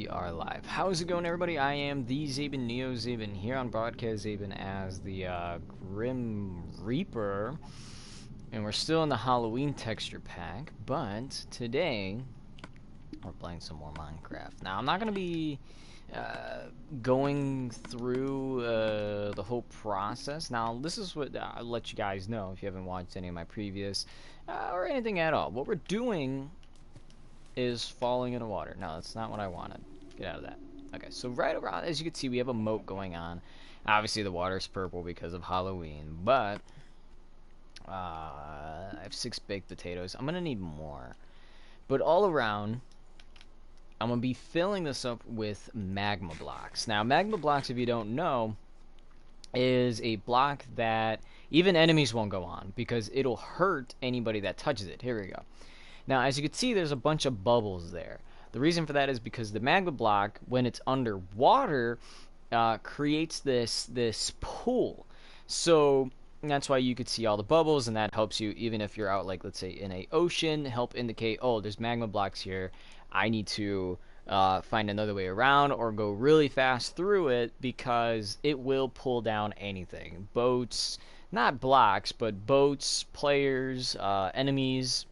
we are live. How's it going, everybody? I am the Zaben, Neo Zaben, here on Broadcast Zaben as the Grim Reaper. And we're still in the Halloween texture pack, but today we're playing some more Minecraft. Now, I'm not going to be going through the whole process. Now, this is what I'll let you guys know if you haven't watched any of my previous or anything at all. What we're doing is falling in the water. No, that's not what I wanted. Get out of that. Okay, so right around, as you can see, we have a moat going on. Obviously, the water's purple because of Halloween, but I have 6 baked potatoes. I'm gonna need more. But all around, I'm gonna be filling this up with magma blocks. Now, magma blocks, if you don't know, is a block that even enemies won't go on because it'll hurt anybody that touches it. Here we go. Now, as you can see, there's a bunch of bubbles there. The reason for that is because the magma block, when it's underwater, creates this pool. So that's why you could see all the bubbles, and that helps you even if you're out, like, let's say, in a ocean, help indicate, oh, there's magma blocks here. I need to find another way around or go really fast through it because it will pull down anything. Boats, not blocks, but boats, players, enemies,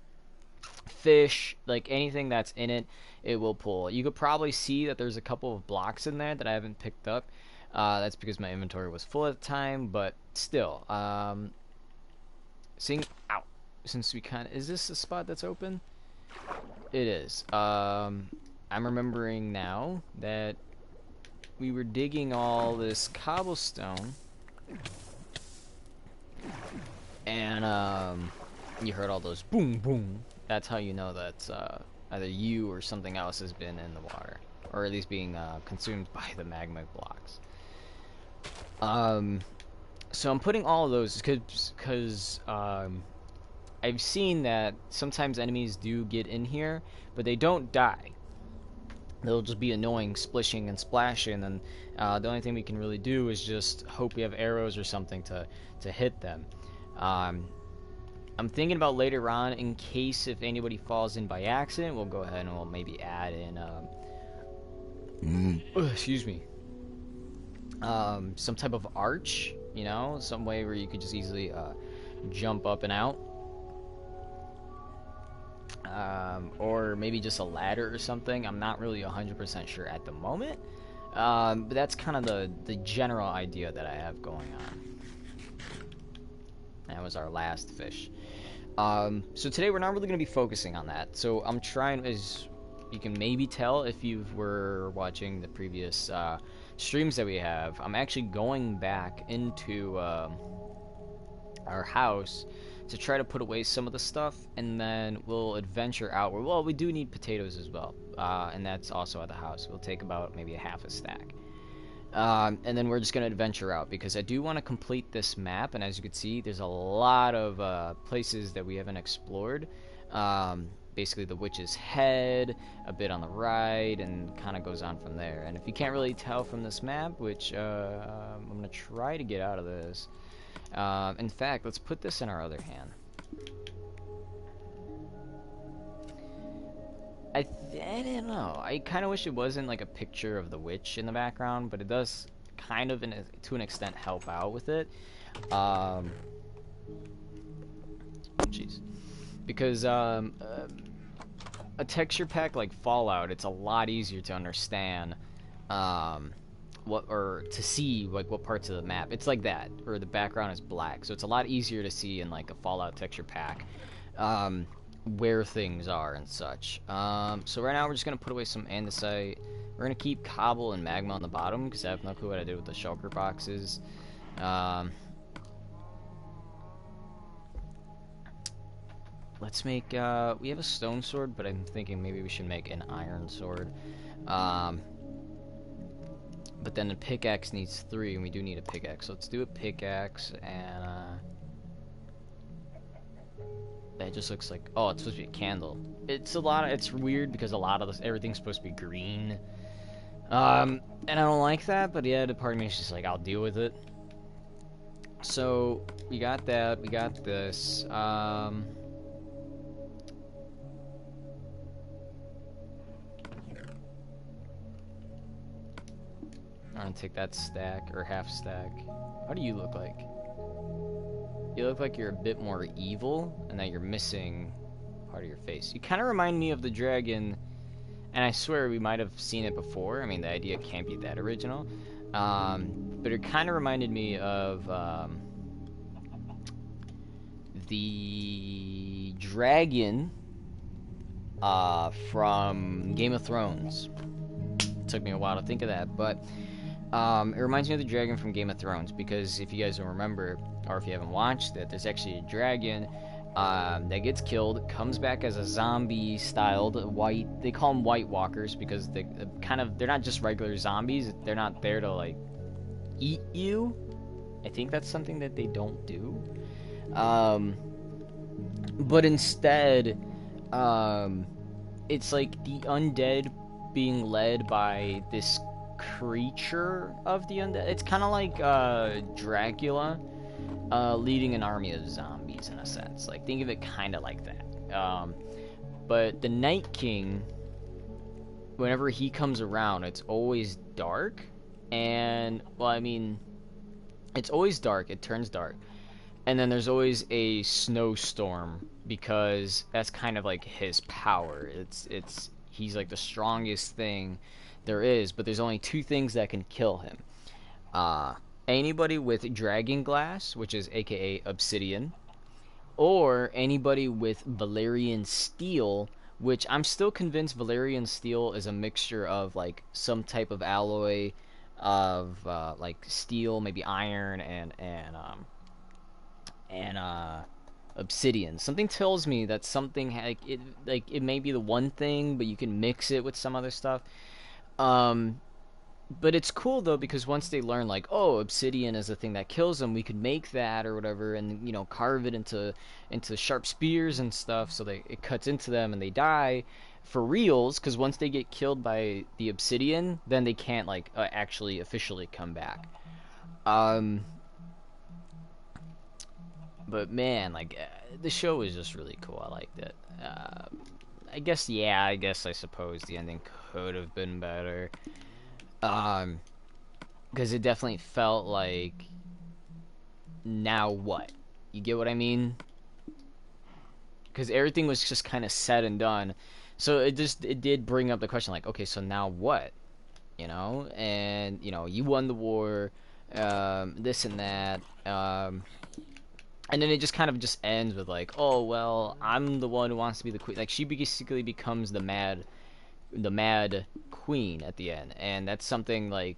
fish, like anything that's in it, it will pull. You could probably see that there's a couple of blocks in there that I haven't picked up. That's because my inventory was full at the time, but still, seeing out since we kind of, is this a spot that's open? It is. I'm remembering now that we were digging all this cobblestone, and you heard all those boom boom. That's how you know that either you or something else has been in the water, or at least being consumed by the magma blocks. So I'm putting all of those because I've seen that sometimes enemies do get in here, but they don't die. They'll just be annoying, splishing and splashing, and the only thing we can really do is just hope we have arrows or something to hit them. I'm thinking about later on, in case if anybody falls in by accident, we'll go ahead and we'll maybe add in, excuse me, some type of arch, you know, some way where you could just easily jump up and out. Or maybe just a ladder or something. I'm not really 100% sure at the moment, but that's kind of the general idea that I have going on. That was our last fish. So today we're not really going to be focusing on that. So I'm trying, as you can maybe tell if you were watching the previous streams that we have, I'm actually going back into our house to try to put away some of the stuff, and then we'll adventure outward. Well, we do need potatoes as well, and that's also at the house. We'll take about maybe a half a stack. And then we're just going to adventure out because I do want to complete this map, and as you can see, there's a lot of places that we haven't explored. Basically the Witch's Head, a bit on the right, and kind of goes on from there. And if you can't really tell from this map, which I'm going to try to get out of this. In fact, let's put this in our other hand. I don't know. I kind of wish it wasn't like a picture of the witch in the background, but it does kind of, to an extent, help out with it. Jeez. Because a texture pack like Fallout, it's a lot easier to understand or to see like what parts of the map. It's like that, or the background is black, so it's a lot easier to see in like a Fallout texture pack. Where things are and such. So right now we're just gonna put away some andesite. We're gonna keep cobble and magma on the bottom because I have no clue what I did with the shulker boxes. Let's make we have a stone sword, but I'm thinking maybe we should make an iron sword. But then the pickaxe needs 3, and we do need a pickaxe, so let's do a pickaxe. And it just looks like, oh, it's supposed to be a candle. It's weird because a lot of this, everything's supposed to be green. And I don't like that, but yeah, the part of me is just like, I'll deal with it. So, we got that, we got this. I'm gonna take that stack, or half stack. How do you look like? You look like you're a bit more evil, and that you're missing part of your face. You kind of remind me of the dragon, and I swear we might have seen it before. I mean, the idea can't be that original. But it kind of reminded me of the dragon from Game of Thrones. It took me a while to think of that, but it reminds me of the dragon from Game of Thrones, because if you guys don't remember, or if you haven't watched it, there's actually a dragon that gets killed, comes back as a zombie-styled white. They call them White Walkers because they're not just regular zombies. They're not there to like eat you. I think that's something that they don't do. But instead, it's like the undead being led by this creature of the undead. It's kind of like Dracula leading an army of zombies in a sense. Like, think of it kind of like that. But the Night King, whenever he comes around, it's always dark. And, well, I mean, it's always dark. It turns dark. And then there's always a snowstorm, because that's kind of like his power. He's like the strongest thing there is, but there's only two things that can kill him. Anybody with dragon glass, which is aka obsidian, or anybody with Valyrian steel, which I'm still convinced Valyrian steel is a mixture of like some type of alloy of like steel, maybe iron, and obsidian. Something tells me that something it may be the one thing, but you can mix it with some other stuff. But it's cool though, because once they learn like, oh, obsidian is the thing that kills them, we could make that or whatever, and carve it into sharp spears and stuff, so it cuts into them and they die for reals. Because once they get killed by the obsidian, then they can't like actually officially come back. But man, like the show was just really cool. I liked it. I guess I suppose the ending could have been better. Because it definitely felt like, now what? You get what I mean? Because everything was just kind of said and done. So it did bring up the question, like, okay, so now what? And, you won the war, this and that, and then it just kind of just ends with like, oh, well, I'm the one who wants to be the queen. Like, she basically becomes the mad queen at the end. And that's something like,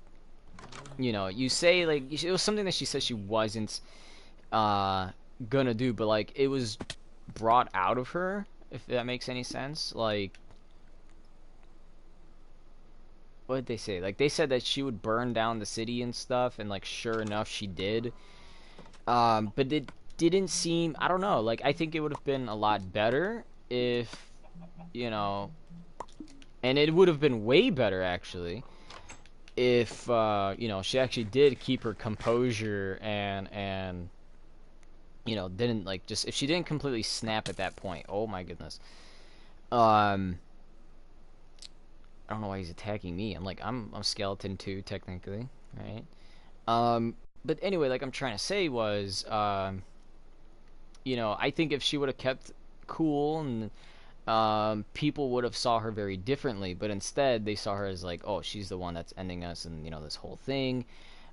you say, like, it was something that she said she wasn't gonna do, but like it was brought out of her, if that makes any sense. Like, what did they say? Like, they said that she would burn down the city and stuff, and like sure enough she did. But it didn't seem, I don't know, like, I think it would have been a lot better if, and it would have been way better actually if she actually did keep her composure and didn't, like, just, if she didn't completely snap at that point. Oh my goodness. I don't know why he's attacking me. I'm skeleton too, technically, right? But anyway, like I'm trying to say was, I think if she would have kept cool, and people would have saw her very differently. But instead, they saw her as like, oh, she's the one that's ending us, and this whole thing.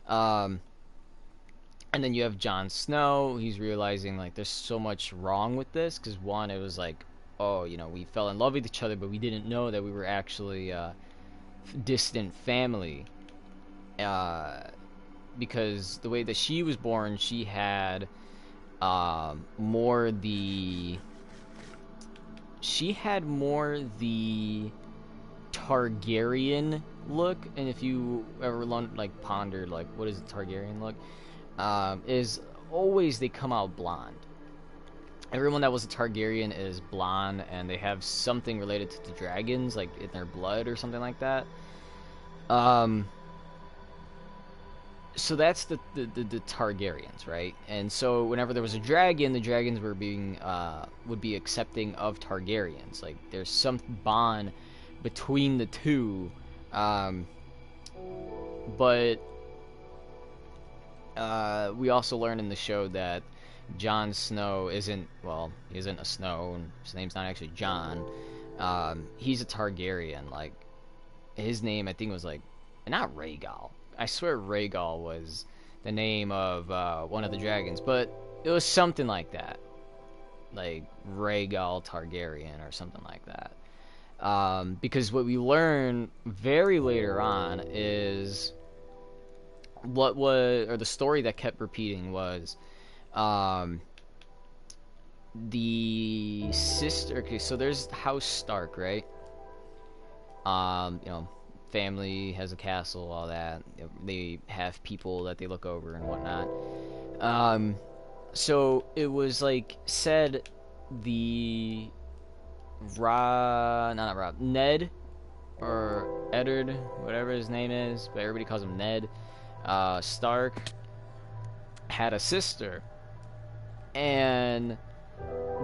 And then you have Jon Snow. He's realizing like there's so much wrong with this, because one, it was like, oh, we fell in love with each other, but we didn't know that we were actually distant family. Because the way that she was born, she had more the Targaryen look. And if you ever like pondered like what is a Targaryen look, is always they come out blonde. Everyone that was a Targaryen is blonde, and they have something related to the dragons, like in their blood or something like that. So that's the Targaryens, right? And so whenever there was a dragon, the dragons were would be accepting of Targaryens. Like, there's some bond between the two, But we also learn in the show that Jon Snow isn't, well, he isn't a Snow, and his name's not actually Jon. He's a Targaryen. Like, his name, I think, was like, not Rhaegal. I swear Rhaegal was the name of one of the dragons, but it was something like that. Like, Rhaegal Targaryen or something like that. Because what we learn very later on is what was, or the story that kept repeating was, the sister. Okay, so there's House Stark, right? You know, family has a castle, all that. They have people that they look over and whatnot. So it was like said the not Rob, Ned or Eddard, whatever his name is, but everybody calls him Ned. Stark had a sister, and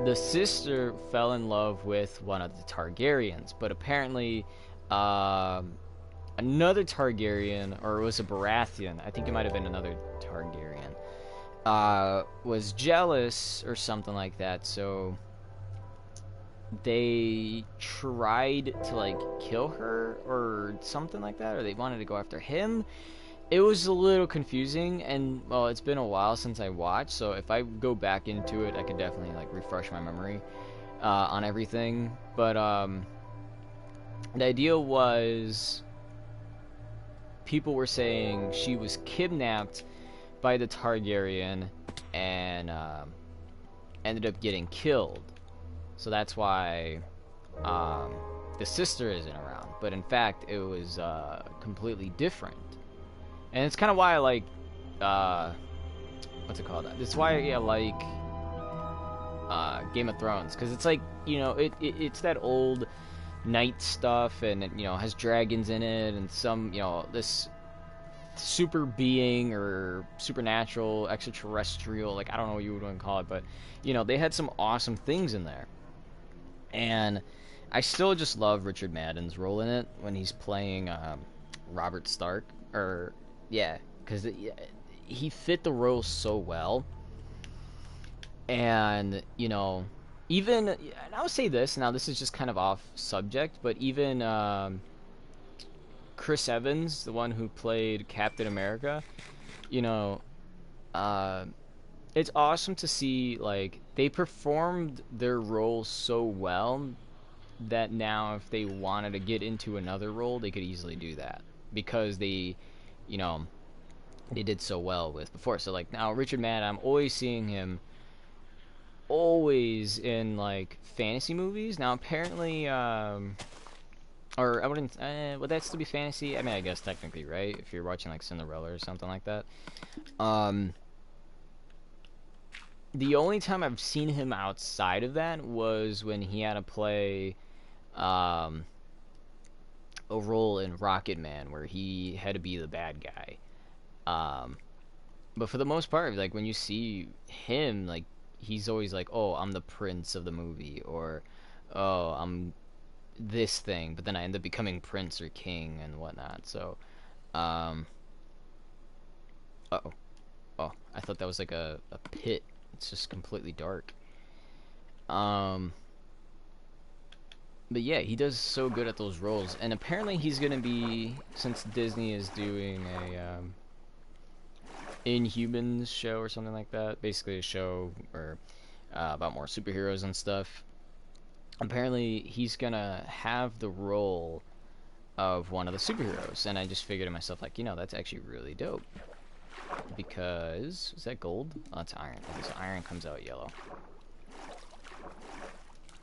the sister fell in love with one of the Targaryens, but apparently another Targaryen, or it was a Baratheon, I think it might have been another Targaryen, was jealous or something like that, so they tried to like kill her or something like that, or they wanted to go after him. It was a little confusing, and well, it's been a while since I watched, so if I go back into it, I could definitely like refresh my memory on everything. But the idea was, people were saying she was kidnapped by the Targaryen and ended up getting killed. So that's why the sister isn't around. But in fact, it was completely different. And it's kind of why I like, what's it called? That's why I like Game of Thrones, because it's like, you know, it's that old knight stuff, and it, you know, has dragons in it, and some, you know, this super being or supernatural, extraterrestrial, like I don't know what you would want to call it, but you know, they had some awesome things in there. And I still just love Richard Madden's role in it when he's playing Robert Stark, or yeah, because he fit the role so well. And you know, even, and I'll say this now, this is just kind of off subject, but even Chris Evans, the one who played Captain America, you know, it's awesome to see like they performed their role so well that now if they wanted to get into another role, they could easily do that, because they, you know, they did so well with before. So like now Richard Madden, I'm always seeing him always in like fantasy movies. Now apparently or I wouldn't, would that still be fantasy? I mean, I guess technically, right? If you're watching like Cinderella or something like that. The only time I've seen him outside of that was when he had to play a role in Rocket Man, where he had to be the bad guy. But for the most part, like when you see him, like he's always like, "Oh, I'm the prince of the movie," or "Oh, I'm this thing," but then I end up becoming prince or king and whatnot. So, uh-oh. Oh, I thought that was like a pit. It's just completely dark. But yeah, he does so good at those roles, and apparently he's gonna be, since Disney is doing a Inhumans show or something like that, basically a show or about more superheroes and stuff. Apparently he's gonna have the role of one of the superheroes, and I just figured to myself, like, you know, that's actually really dope. Because, is that gold? Oh, it's iron. Okay, so iron comes out yellow.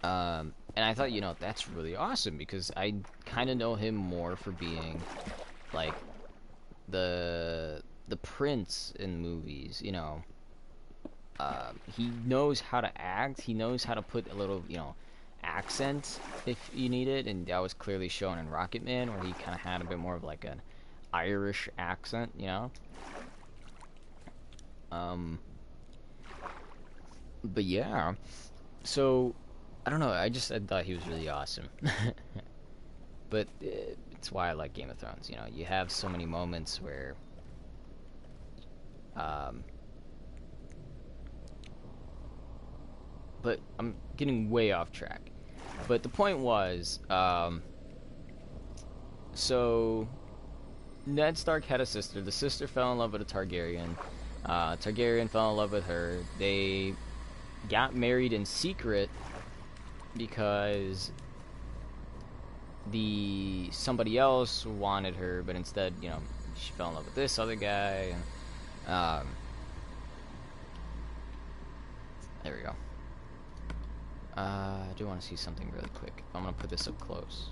And I thought, you know, that's really awesome, because I kind of know him more for being like the prince in movies, you know. He knows how to act, he knows how to put a little, you know, accent if you need it, and that was clearly shown in Rocket Man, where he kind of had a bit more of like an Irish accent, you know. But yeah, so I don't know, I thought he was really awesome. But That's why I like Game of Thrones. You know, you have so many moments where, um, but I'm getting way off track. But the point was, so Ned Stark had a sister. The sister fell in love with a Targaryen. Targaryen fell in love with her. They got married in secret because somebody else wanted her, but instead, you know, she fell in love with this other guy. There we go. I do want to see something really quick. I'm gonna put this up close.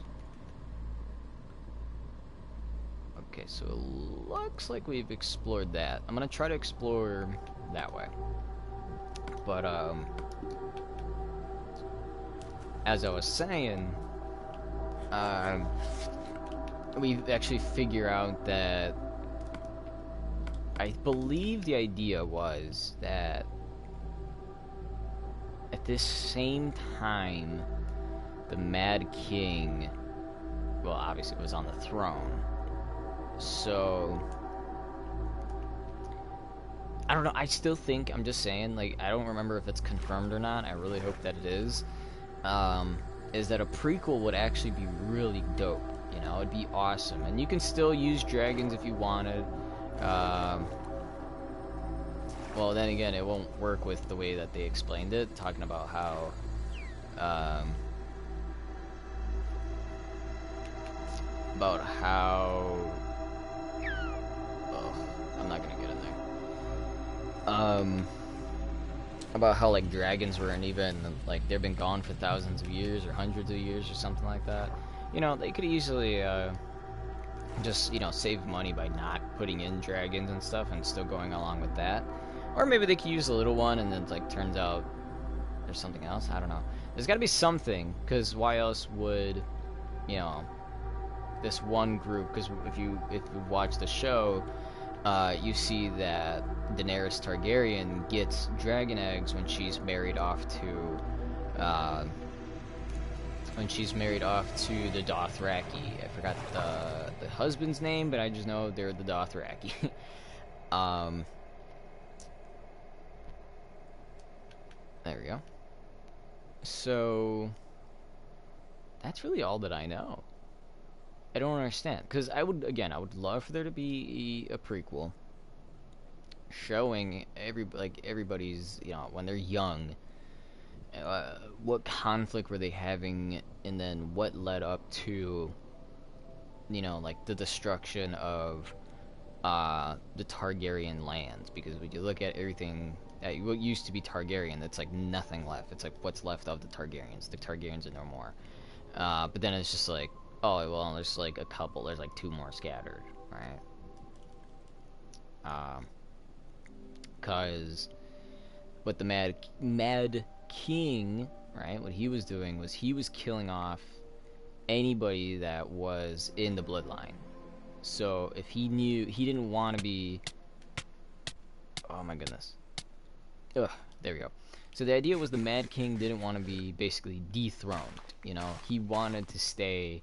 Okay, so it looks like we've explored that. I'm gonna try to explore that way. But, as I was saying, we actually figure out that I believe the idea was that at this same time, the Mad King, well, obviously was on the throne. So, I don't know, I still think, I'm just saying, like, I don't remember if it's confirmed or not, I really hope that it is that a prequel would actually be really dope, you know, it'd be awesome, and you can still use dragons if you wanted, well, then again, it won't work with the way that they explained it, talking about how, I'm not gonna get in there. About how, like, dragons weren't even, like, they've been gone for thousands of years or hundreds of years or something like that. You know, they could easily, just, you know, save money by not putting in dragons and stuff and still going along with that. Or maybe they could use a little one and then, like, turns out there's something else. I don't know. There's gotta be something, because why else would, you know, this one group, because if you watch the show, you see that Daenerys Targaryen gets dragon eggs when she's married off to the Dothraki. I forgot the husband's name, but I just know they're the Dothraki. There we go. So that's really all that I know. I don't understand, because I would love for there to be a prequel showing everybody's, you know, when they're young, what conflict were they having, and then what led up to, you know, like the destruction of the Targaryen lands. Because when you look at everything that what used to be Targaryen, it's like nothing left. It's like what's left of the Targaryens. The Targaryens are no more. But then it's just like, oh, well, there's like a couple. There's like 2 more scattered, right? Because what the Mad King, right? What he was doing was he was killing off anybody that was in the bloodline. So if he knew he didn't want to be, oh my goodness. Ugh, there we go. So the idea was the Mad King didn't want to be basically dethroned. You know, he wanted to stay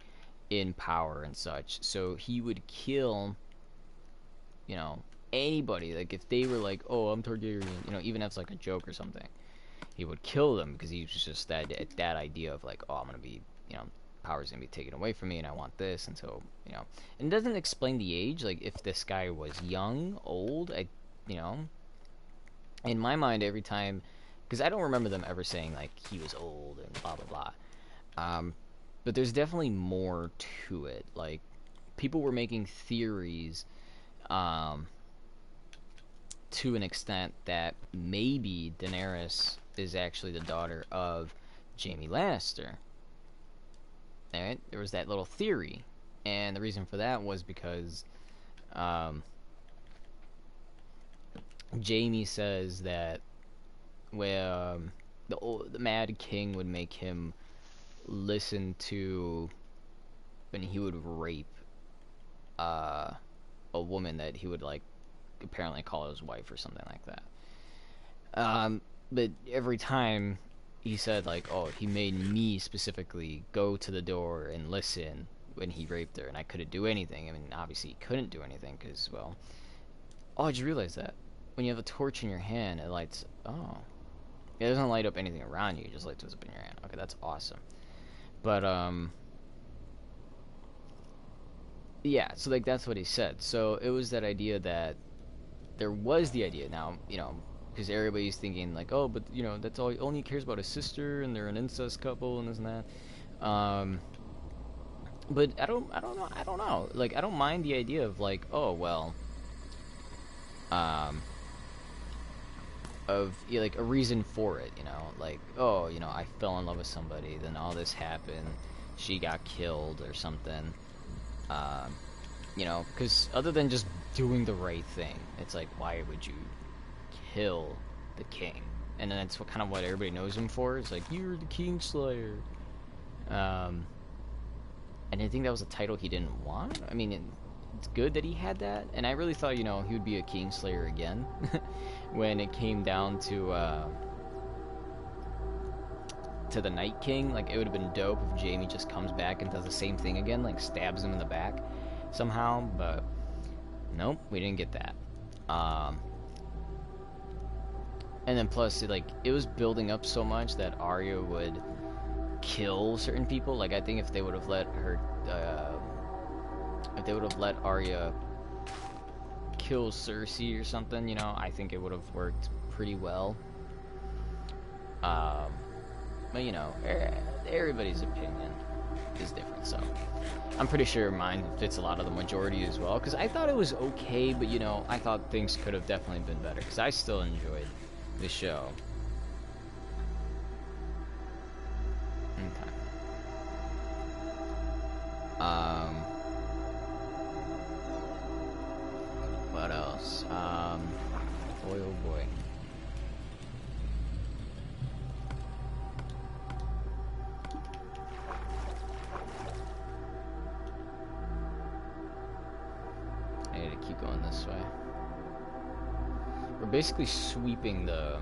in power and such, so he would kill, you know, anybody. Like if they were like, oh, I'm Targaryen, you know, even if it's like a joke or something, he would kill them, because he was just that idea of like, oh, I'm gonna be, you know, power's gonna be taken away from me and I want this. And so, you know, and it doesn't explain the age, like if this guy was young, old, you know, in my mind every time, because I don't remember them ever saying like he was old and blah blah blah. But there's definitely more to it. Like, people were making theories, to an extent that maybe Daenerys is actually the daughter of Jaime Lannister. Alright? There was that little theory. And the reason for that was because, Jaime says that, well, the Mad King would make him listen to when he would rape a woman that he would like apparently call his wife or something like that. But every time he said like, oh, he made me specifically go to the door and listen when he raped her, and I couldn't do anything. I mean, obviously he couldn't do anything because, well, oh, I just realized that when you have a torch in your hand, it lights. Oh, it doesn't light up anything around you; it just lights up in your hand. Okay, that's awesome. But yeah. So like that's what he said. So it was that idea that there was the idea. Now because everybody's thinking like, oh, but that's only he cares about his sister, and they're an incest couple, and this and that. But I don't know. Like, I don't mind the idea of like, oh well, um, of like a reason for it. Like, oh, I fell in love with somebody, then all this happened, she got killed or something. Um, because other than just doing the right thing, it's like, why would you kill the king? And then that's what everybody knows him for. It's like, you're the Kingslayer. And I think that was a title he didn't want. I mean, it's good that he had that, and I really thought, he would be a Kingslayer again when it came down to the Night King. Like, it would have been dope if Jaime just comes back and does the same thing again, like stabs him in the back somehow, but nope, we didn't get that. And then plus, it was building up so much that Arya would kill certain people. Like, I think if they would have let Arya kill Cersei or something, I think it would have worked pretty well. But everybody's opinion is different, so I'm pretty sure mine fits a lot of the majority as well, because I thought it was okay, but I thought things could have definitely been better, because I still enjoyed the show. Okay. What else? Boy, oh boy. I need to keep going this way. We're basically sweeping the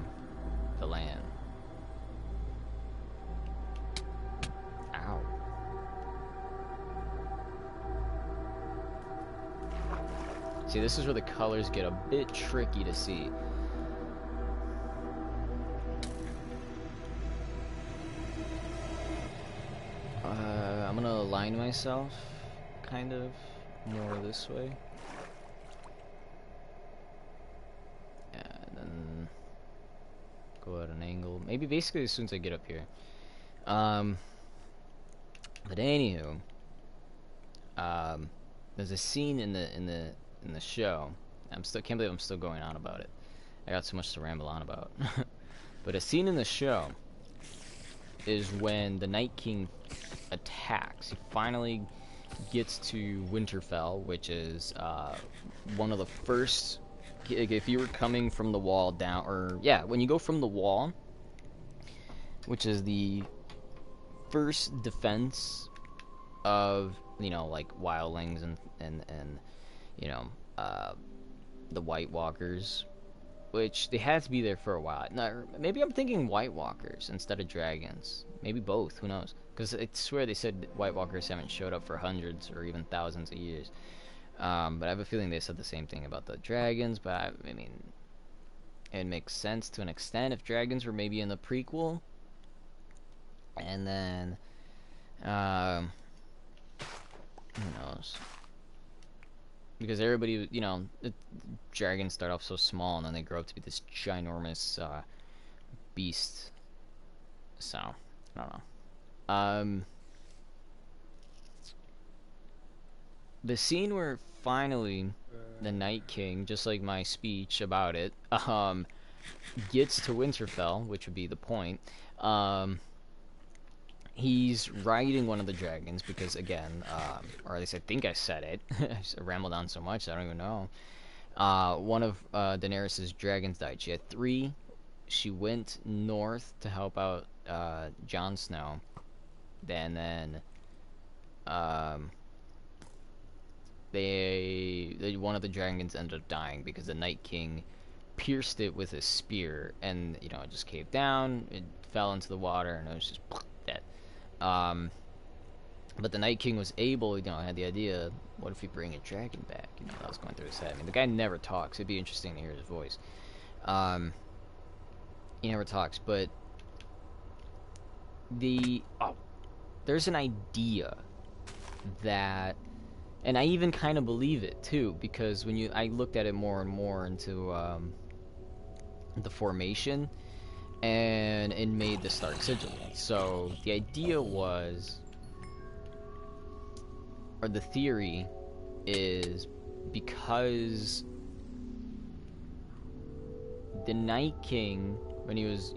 land. Ow. See, this is where the colors get a bit tricky to see. I'm gonna align myself, kind of, more this way. And then go at an angle. Maybe basically as soon as I get up here. But anywho, there's a scene in the show. Can't believe I'm still going on about it. I got so much to ramble on about. But a scene in the show is when the Night King attacks. He finally gets to Winterfell, which is one of the first. If you were coming from the wall down, or yeah, when you go from the wall, which is the first defense of like wildlings and the White Walkers, which they had to be there for a while. Now, maybe I'm thinking White Walkers instead of dragons. Maybe both. Who knows? Because I swear they said White Walkers haven't showed up for hundreds or even thousands of years. But I have a feeling they said the same thing about the dragons. But I mean, it makes sense to an extent if dragons were maybe in the prequel. And then, who knows? Because everybody, the dragons start off so small and then they grow up to be this ginormous beast. So, I don't know. The scene where finally the Night King, just like my speech about it, gets to Winterfell, which would be the point. He's riding one of the dragons because, again, or at least I think I said it. I rambled on so much I don't even know. One of Daenerys' dragons died. She had 3. She went north to help out Jon Snow. Then one of the dragons ended up dying because the Night King pierced it with his spear, and it just caved down. It fell into the water, and it was just dead. But the Night King was able, had the idea, what if we bring a dragon back? That was going through his head. I mean, the guy never talks. It'd be interesting to hear his voice. He never talks, but there's an idea that, and I even kind of believe it too, because when I looked at it more and more into the formation, and it made the Stark Sigil. So the idea was, or the theory is, because the Night King, when he was,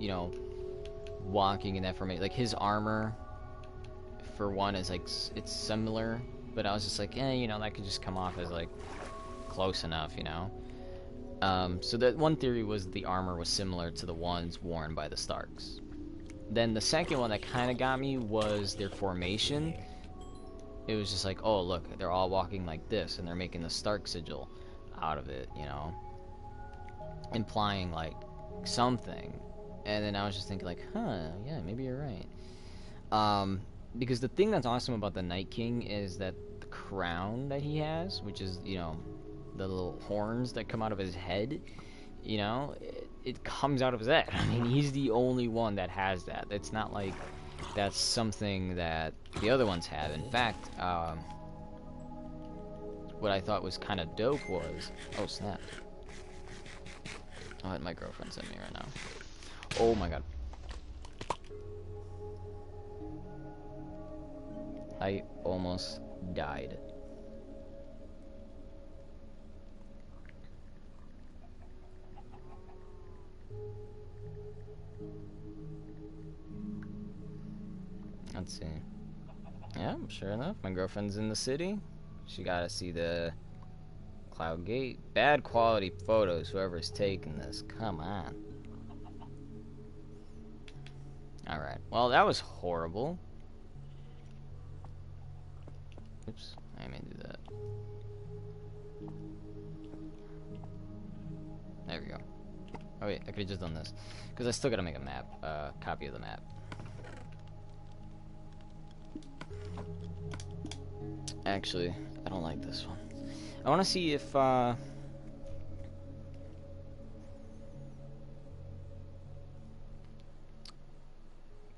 walking in that formation, like his armor, for one, is like, it's similar, but I was just like, that could just come off as like close enough, So that one theory was the armor was similar to the ones worn by the Starks. Then the second one that kind of got me was their formation. It was just like, oh look, they're all walking like this, and they're making the Stark Sigil out of it, implying like something. And then I was just thinking like, yeah, maybe you're right. Because the thing that's awesome about the Night King is that the crown that he has, which is, the little horns that come out of his head, it comes out of his head. I mean, he's the only one that has that. It's not like that's something that the other ones have. In fact, what I thought was kind of dope was, oh snap, my girlfriend's at me right now. Oh my god. I almost died. Let's see. Yeah, sure enough, my girlfriend's in the city. She gotta see the Cloud Gate. Bad quality photos, whoever's taking this. Come on. Alright, well, that was horrible. Oops, I may do that. There we go. Oh wait, I could've just done this. Because I still gotta make a map, copy of the map. Actually, I don't like this one. I wanna see if,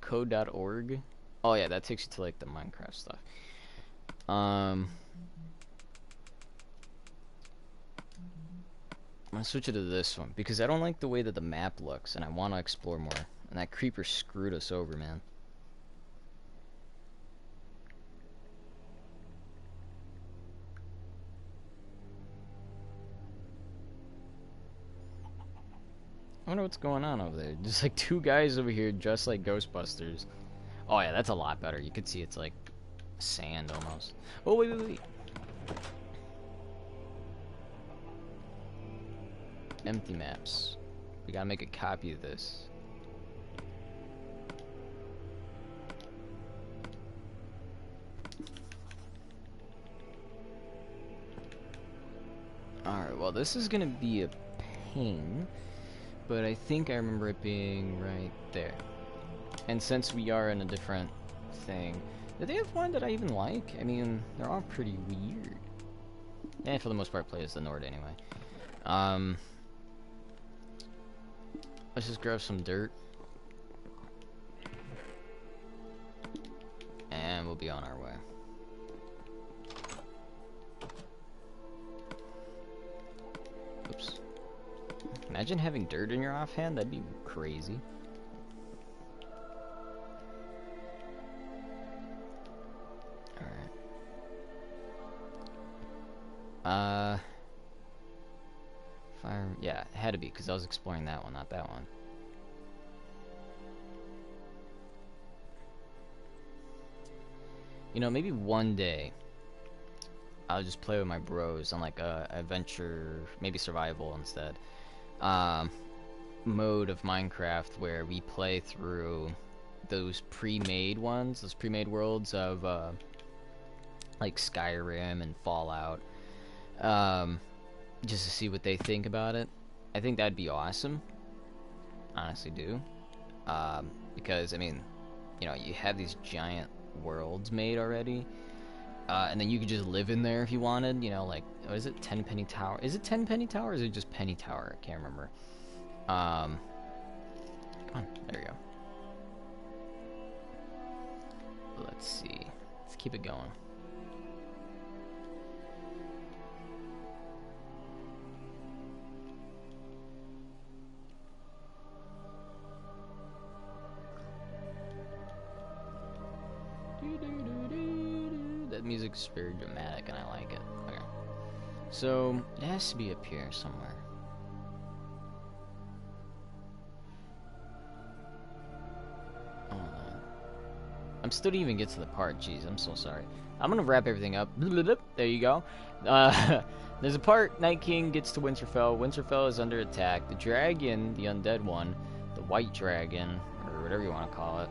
code.org. Oh yeah, that takes you to like the Minecraft stuff. I'm gonna switch it to this one because I don't like the way that the map looks and I want to explore more. And that creeper screwed us over, man. I wonder what's going on over there. Just like two guys over here dressed like Ghostbusters. Oh yeah, that's a lot better. You could see it's like sand almost. Oh wait. Empty maps. We gotta make a copy of this. Alright, well this is gonna be a pain, but I think I remember it being right there. And since we are in a different thing, do they have one that I even like? I mean, they're all pretty weird. Yeah, for the most part, play as the Nord anyway. Let's just grab some dirt. And we'll be on our way. Oops. Imagine having dirt in your offhand, that'd be crazy. Alright. Fire, yeah, it had to be, because I was exploring that one, not that one. You know, maybe one day I'll just play with my bros on like a adventure, maybe survival instead, mode of Minecraft where we play through those pre-made ones, those pre-made worlds of like Skyrim and Fallout, just to see what they think about it. I think that'd be awesome. Honestly do. Because I mean, you know, you have these giant worlds made already. And then you could just live in there if you wanted, you know, like, what is it, Tenpenny Tower? Is it Tenpenny Tower or is it just Penny Tower? I can't remember. Come on, there we go. Let's see. Let's keep it going. That music's very dramatic and I like it. Okay. So, it has to be up here somewhere. Oh no. I'm still didn't even get to the part. Jeez, I'm so sorry. I'm gonna wrap everything up. There you go. There's a part Night King gets to Winterfell. Winterfell is under attack. The dragon, the undead one, the white dragon, or whatever you want to call it,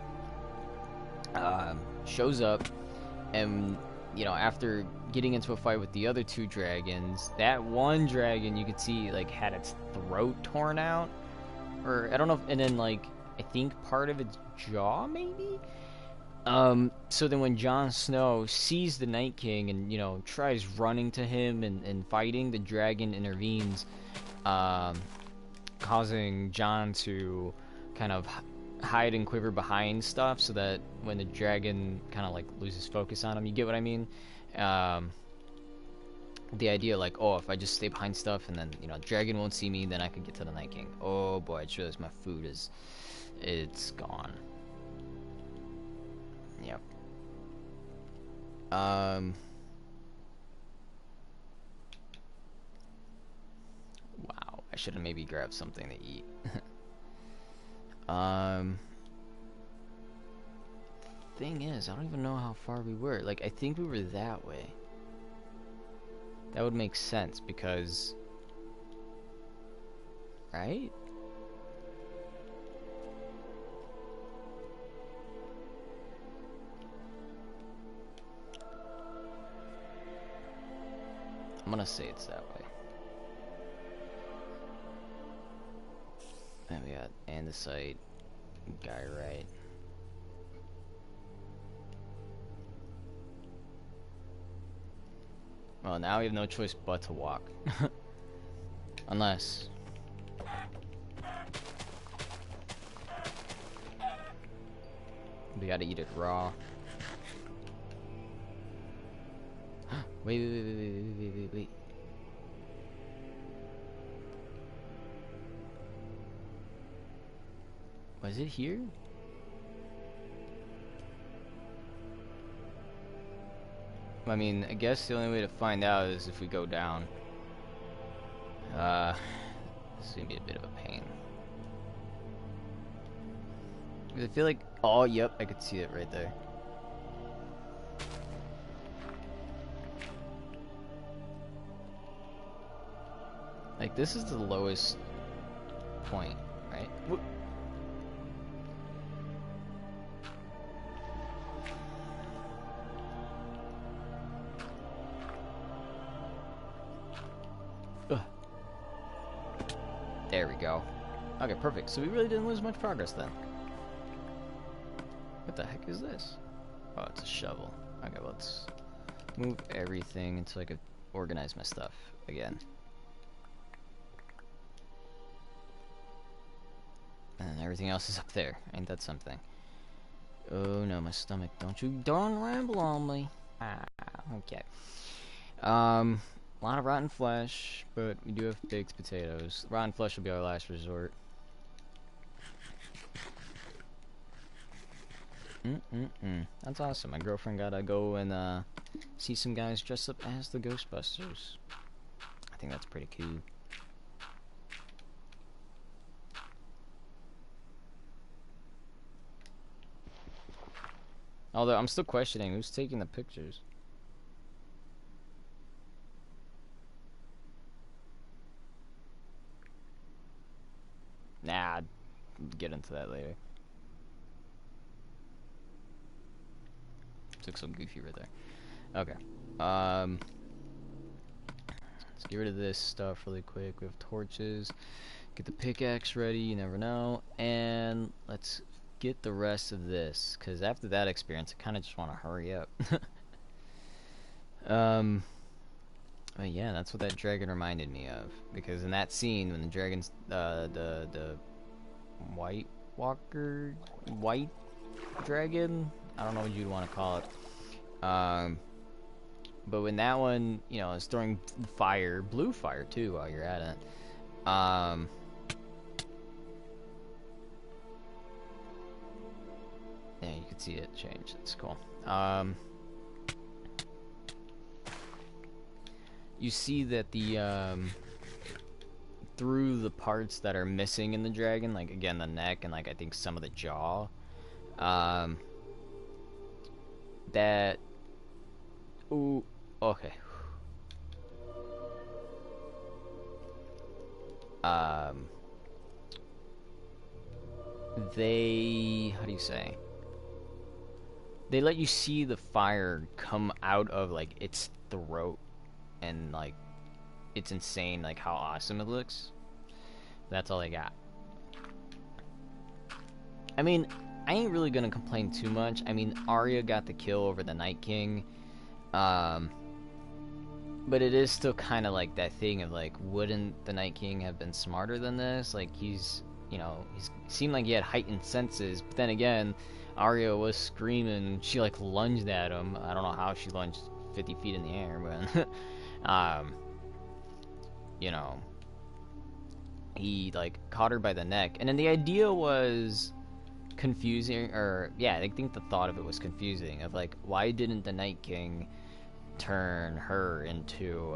shows up, and you know, after getting into a fight with the other two dragons, that one dragon you could see like had its throat torn out, or I don't know, and then like I think part of its jaw maybe. So then when Jon Snow sees the Night King and, you know, tries running to him and fighting, the dragon intervenes, causing Jon to kind of hide and quiver behind stuff so that when the dragon kind of like loses focus on him, you get what I mean? The idea like, oh, if I just stay behind stuff and then, you know, dragon won't see me, then I could get to the Night King. Oh boy, I just realized my food it's gone. Yep. Wow, I should have maybe grabbed something to eat. Thing is, I don't even know how far we were. Like, I think we were that way. That would make sense because, right? I'm gonna say it's that way. And we got andesite, gyrite. Well, now we have no choice but to walk. Unless... we gotta eat it raw. Wait. Was it here? I mean, I guess the only way to find out is if we go down. This is gonna be a bit of a pain. Because I feel like, oh, yep, I could see it right there. Like, this is the lowest point, right? There we go. Okay, perfect. So we really didn't lose much progress then. What the heck is this? Oh, it's a shovel. Okay, let's move everything until I could organize my stuff again. And everything else is up there. Ain't that something? Oh no, my stomach. Don't ramble on me. Ah, okay. A lot of rotten flesh, but we do have baked potatoes. Rotten flesh will be our last resort. That's awesome. My girlfriend gotta go and see some guys dressed up as the Ghostbusters. I think that's pretty cool. Although I'm still questioning who's taking the pictures. Nah, I'll get into that later. Took some goofy right there. Okay. Let's get rid of this stuff really quick. We have torches. Get the pickaxe ready, you never know. And let's get the rest of this, because after that experience, I kind of just want to hurry up. But yeah, that's what that dragon reminded me of. Because in that scene, when the dragon's, the White Walker, White Dragon? I don't know what you'd want to call it. But when that one, you know, is throwing fire, blue fire too, while you're at it. Yeah, you can see it change. That's cool. You see that the, through the parts that are missing in the dragon, like, again, the neck and, like, I think some of the jaw, that... Ooh, okay. They... How do you say? They let you see the fire come out of, like, its throat. And, like, it's insane, like, how awesome it looks. That's all I got. I mean, I ain't really gonna complain too much. I mean, Arya got the kill over the Night King. But it is still kind of like that thing of, like, wouldn't the Night King have been smarter than this? Like, he's, you know, he seemed like he had heightened senses. But then again, Arya was screaming. She, like, lunged at him. I don't know how she lunged 50 feet in the air, but... you know, he, like, caught her by the neck. And then the idea was confusing, or, yeah, I think the thought of it was confusing, of, like, why didn't the Night King turn her into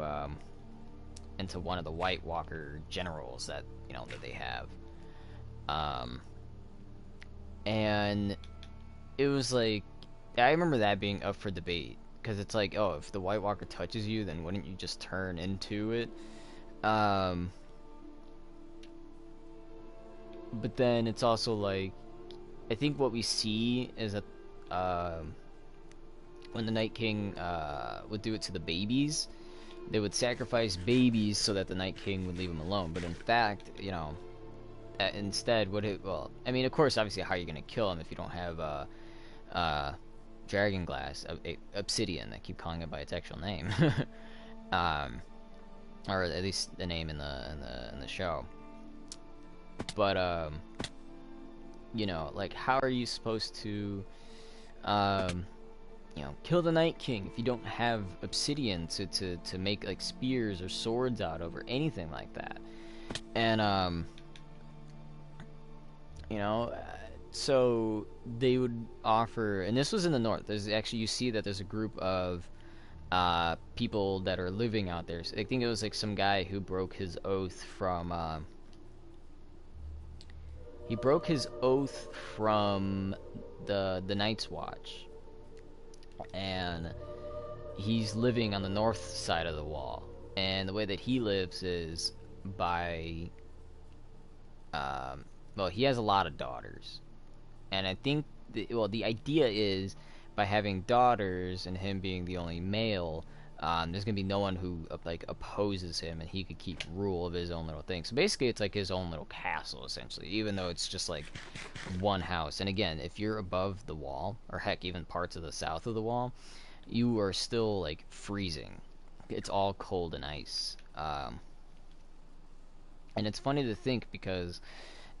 one of the White Walker generals that, you know, that they have. And it was like, I remember that being up for debate, because it's like, oh, if the White Walker touches you, then wouldn't you just turn into it? But then it's also like, I think what we see is that when the Night King would do it to the babies, they would sacrifice babies so that the Night King would leave them alone. But in fact, you know, instead, well, I mean, of course, obviously, how are you going to kill him if you don't have dragon glass, obsidian? I keep calling it by its actual name, or at least the name in the show. But you know, like, how are you supposed to you know, kill the Night King if you don't have obsidian to make, like, spears or swords out of, or anything like that? And you know, so they would offer, and this was in the north. There's actually, you see that there's a group of people that are living out there. So I think it was like some guy who broke his oath from the Night's Watch, and he's living on the north side of the wall. And the way that he lives is by well, he has a lot of daughters, and I think the idea is, by having daughters and him being the only male, there's gonna be no one who like opposes him, and he could keep rule of his own little thing. So basically, it's like his own little castle, essentially, even though it's just like one house. And again, if you're above the wall, or heck, even parts of the south of the wall, you are still, like, freezing. It's all cold and ice. And it's funny to think, because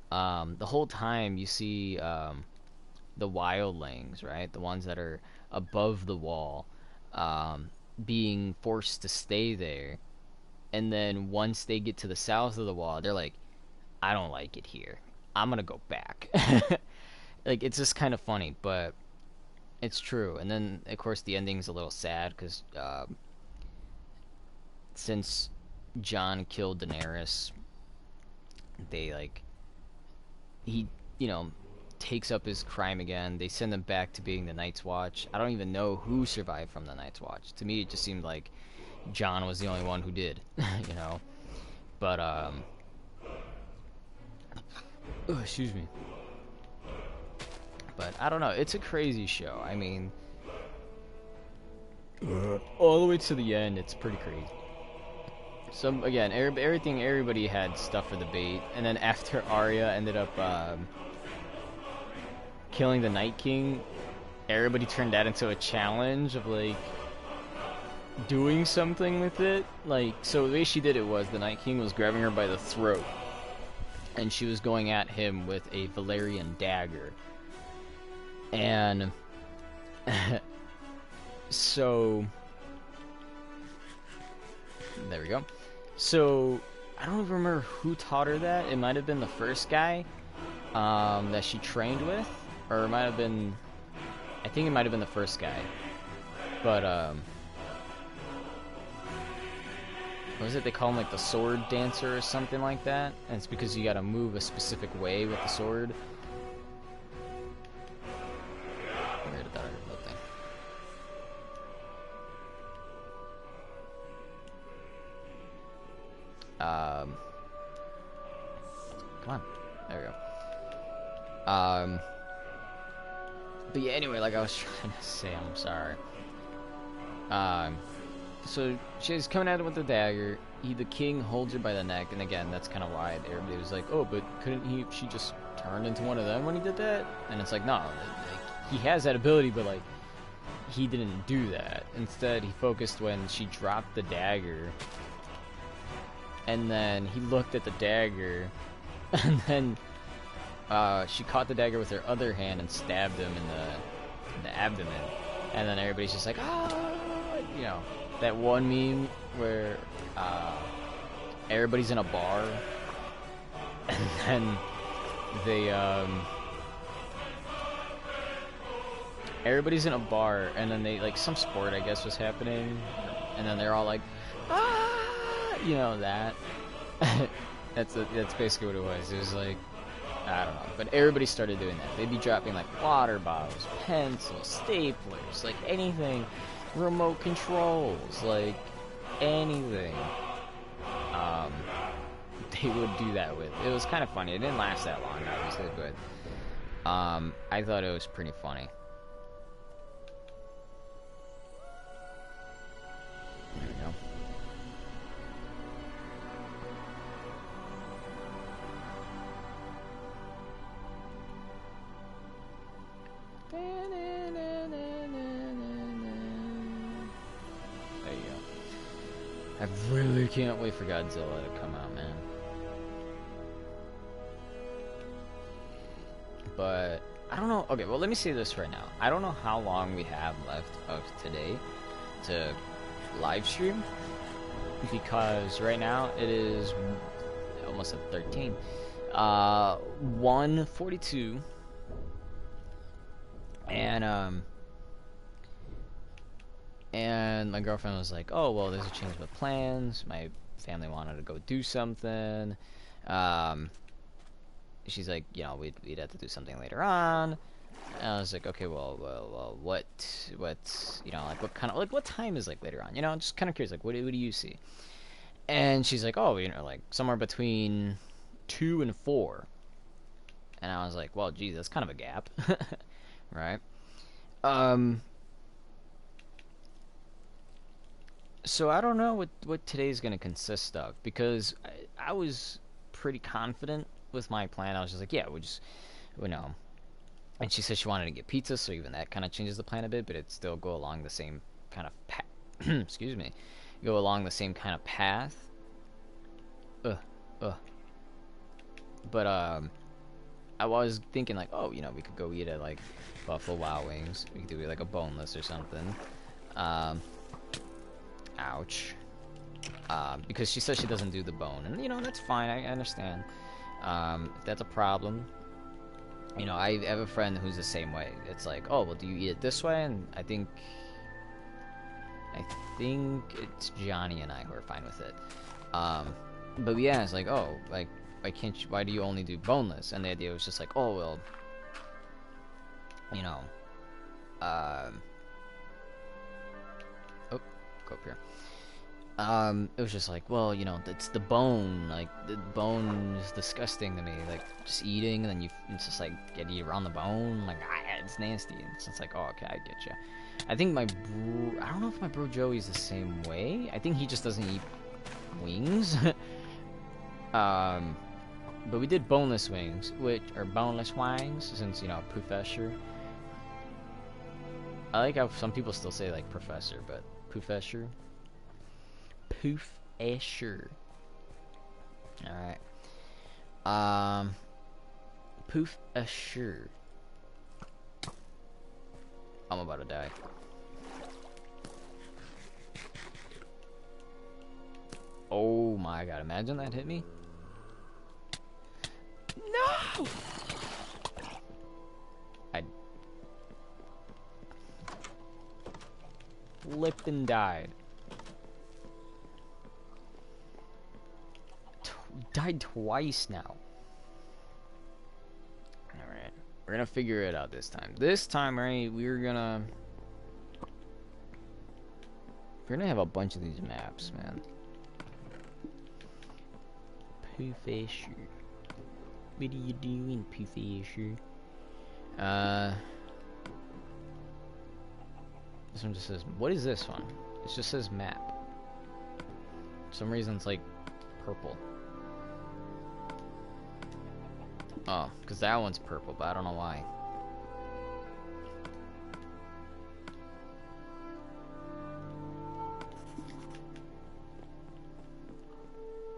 the whole time you see the wildlings, right? The ones that are above the wall, being forced to stay there. And then once they get to the south of the wall, they're like, I don't like it here. I'm gonna go back. Like, it's just kind of funny, but it's true. And then, of course, the ending's a little sad, because since Jon killed Daenerys, they, like, he, you know, takes up his crime again. They send him back to being the Night's Watch. I don't even know who survived from the Night's Watch. To me, it just seemed like Jon was the only one who did, you know. But oh, excuse me. But I don't know. It's a crazy show. I mean, all the way to the end, it's pretty crazy. So again, everybody had stuff for the bait, and then after Arya ended up killing the Night King, everybody turned that into a challenge of like doing something with it. Like, so the way she did it was the Night King was grabbing her by the throat, and she was going at him with a Valerian dagger. And so there we go. So I don't even remember who taught her that. It might have been the first guy that she trained with, or it might have been, I think it might have been the first guy. But what was it? They call him like the sword dancer or something like that. And it's because you gotta move a specific way with the sword. Where did that little thing? Come on. There we go. But yeah, anyway, like I was trying to say, I'm sorry. So she's coming at him with the dagger. The king holds her by the neck, and again, that's kind of why everybody was like, "Oh, but couldn't she just turned into one of them when he did that?" And it's like, no, like, he has that ability, but like he didn't do that. Instead, he focused when she dropped the dagger, and then he looked at the dagger, and then she caught the dagger with her other hand and stabbed him in the abdomen, and then everybody's just like, "Ah!" You know. That one meme where everybody's in a bar and then they everybody's in a bar and then they like some sport I guess was happening and then they're all like, "Ah!" You know that. That's basically what it was. It was like, I don't know, but everybody started doing that. They'd be dropping like water bottles, pencils, staplers, like anything. Remote controls, like anything they would do that with. It was kind of funny. It didn't last that long, obviously, but I thought it was pretty funny. There we go. I really can't wait for Godzilla to come out, man. But I don't know. Okay, well, let me say this right now. I don't know how long we have left of today to live stream, because right now it is almost at 13. 1:42, and my girlfriend was like, "Oh, well, there's a change of plans. My family wanted to go do something." She's like, you know, we'd have to do something later on. And I was like, okay, well, what, you know, like, what kind of, like, what time is, like, later on? You know, I'm just kind of curious, like, what do you see? And she's like, oh, you know, like, somewhere between 2 and 4. And I was like, well, geez, that's kind of a gap. Right? So I don't know what today's going to consist of, because I was pretty confident with my plan. I was just like, yeah, we know. And she said she wanted to get pizza, so even that kind of changes the plan a bit, but it still go along the same kind of excuse me, go along the same kind of path. But I was thinking like, oh, you know, we could go eat at like Buffalo Wild Wings. We could do like a boneless or something. Ouch. Because she says she doesn't do the bone, and you know, that's fine. I understand. If that's a problem, you know, I have a friend who's the same way. It's like, oh, well, do you eat it this way? And I think it's Johnny and I who are fine with it. But yeah, it's like, oh, like, why do you only do boneless? And the idea was just like, oh, well, you know, oh, go up here. It was just like, well, you know, it's the bone. Like, the bone is disgusting to me. Like, just eating, and then it's just like, get you around the bone. Like, it's nasty. It's just like, oh, okay, I get you. I think I don't know if my bro Joey's the same way. I think he just doesn't eat wings. But we did boneless wings, which are boneless wings, since, you know, professor. I like how some people still say, like, professor, but professor. Poof-asher. Alright. Poof-asher. I'm about to die. Oh my god, imagine that hit me. No! I flipped and died. Died twice now. Alright. We're gonna figure it out this time. This time, right, we're gonna have a bunch of these maps, man. Poofasher. What are you doing, Poofasher? This one just says, what is this one? It just says map. For some reason it's like purple. Oh, because that one's purple, but I don't know why.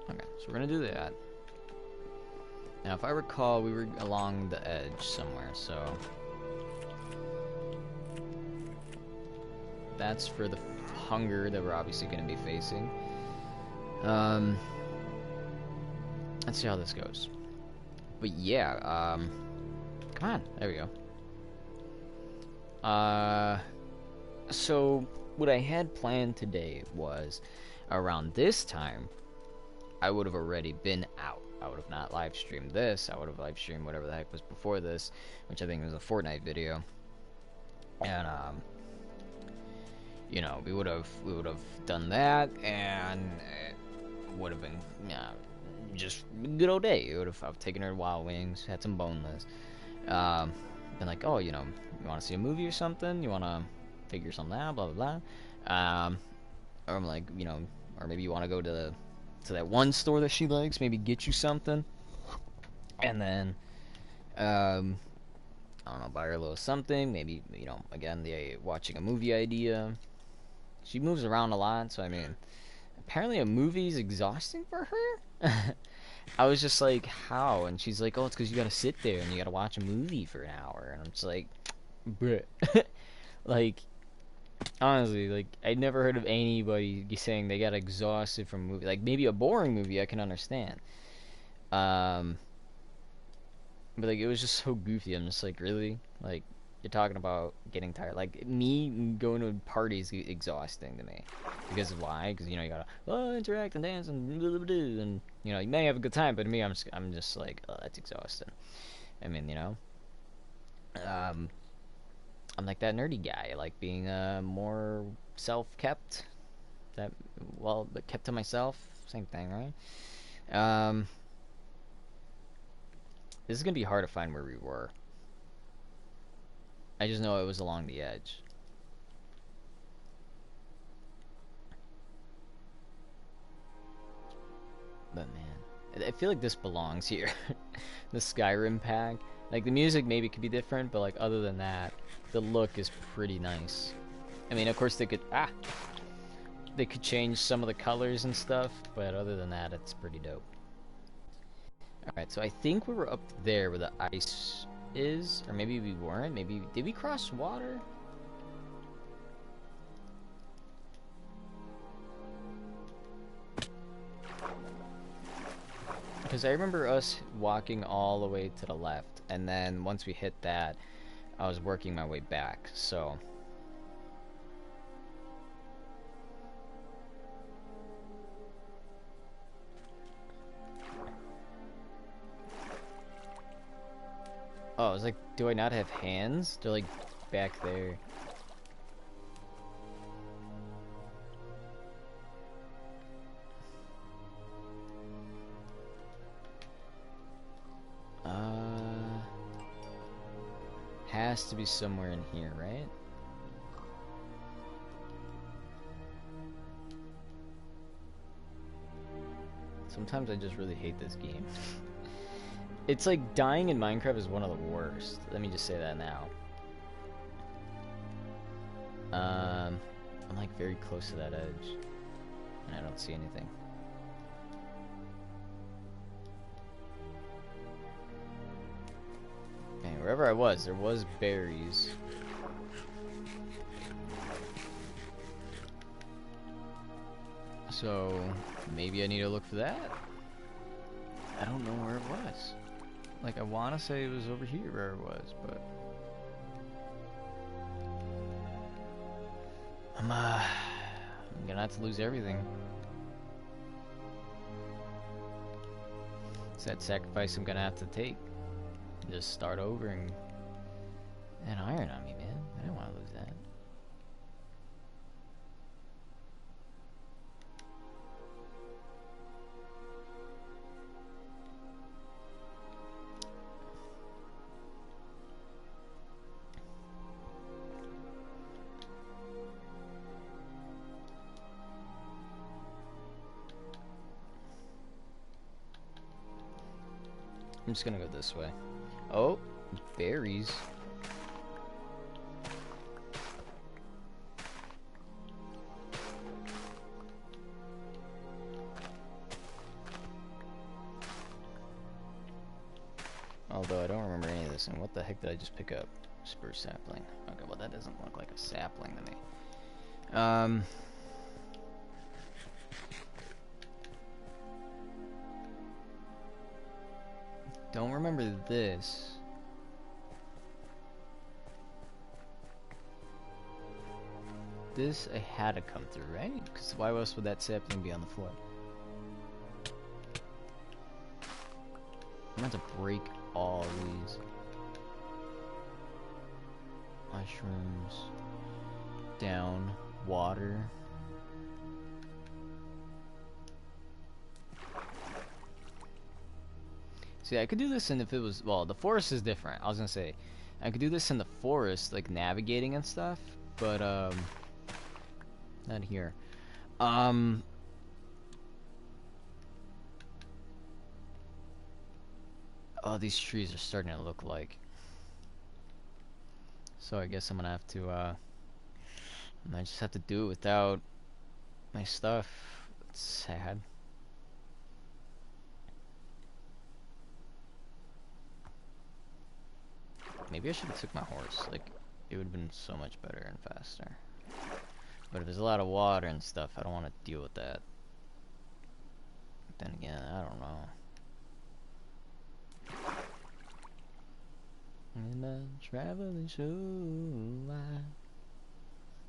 Okay, so we're gonna do that. Now, if I recall, we were along the edge somewhere, so that's for the hunger that we're obviously going to be facing. Let's see how this goes. But yeah, come on, there we go. So what I had planned today was around this time, I would have already been out. I would have not live streamed this. I would have live streamed whatever the heck was before this, which I think was a Fortnite video. And you know, we would have done that, and it would have been just a good old day. I've taken her to Wild Wings, had some boneless. Been like, oh, you know, you want to see a movie or something? You want to figure something out? Blah blah blah. Or I'm like, you know, or maybe you want to go to that one store that she likes, maybe get you something, and then I don't know, buy her a little something, maybe, you know, again, the watching a movie idea. She moves around a lot, so I mean, apparently a movie's exhausting for her. I was just like, how? And she's like, oh, it's because you gotta sit there and you gotta watch a movie for an hour. And I'm just like, bruh. Like, honestly, like, I'd never heard of anybody saying they got exhausted from a movie. Like, maybe a boring movie I can understand. But, like, it was just so goofy. I'm just like, really? Like, you're talking about getting tired. Like, me going to parties is exhausting to me. Because of why? Because, you know, you gotta interact and dance and blah, blah, blah, and, you know, you may have a good time, but to me, I'm just like, oh, that's exhausting. I mean, you know, I'm like that nerdy guy. I like being more self-kept. But kept to myself. Same thing, right? This is gonna be hard to find where we were. I just know it was along the edge. But man, I feel like this belongs here. The Skyrim pack. Like, the music maybe could be different, but like, other than that, the look is pretty nice. I mean, of course they could change some of the colors and stuff, but other than that, it's pretty dope. Alright, so I think we were up there where the ice is, or maybe we weren't. Maybe, did we cross water? Because I remember us walking all the way to the left, and then once we hit that, I was working my way back, so... Oh, I was like, do I not have hands? They're like back there. Has to be somewhere in here, right? Sometimes I just really hate this game. It's like dying in Minecraft is one of the worst. Let me just say that now. I'm like very close to that edge, and I don't see anything. Okay, wherever I was, there was berries. So maybe I need to look for that. I don't know where it was. Like, I want to say it was over here where it was, but I'm gonna have to lose everything. It's that sacrifice I'm gonna have to take. Just start over and iron on me, man. I don't want to lose that. I'm just gonna go this way. Oh, berries. Although I don't remember any of this, and what the heck did I just pick up? Spruce sapling. Okay, well that doesn't look like a sapling to me. Don't remember this. This I had to come through, right? Because why else would that sapling be on the floor? I'm going to break all these. Mushrooms. Down. Water. See, I could do this in if it was, well, the forest is different. I was gonna say, I could do this in the forest, like navigating and stuff, but, not here. Oh, these trees are starting to look like. So I guess I'm gonna have to, I might just have to do it without my stuff. It's sad. Maybe I should have took my horse. Like, it would have been so much better and faster. But if there's a lot of water and stuff, I don't want to deal with that. But then again, I don't know. In a traveling show,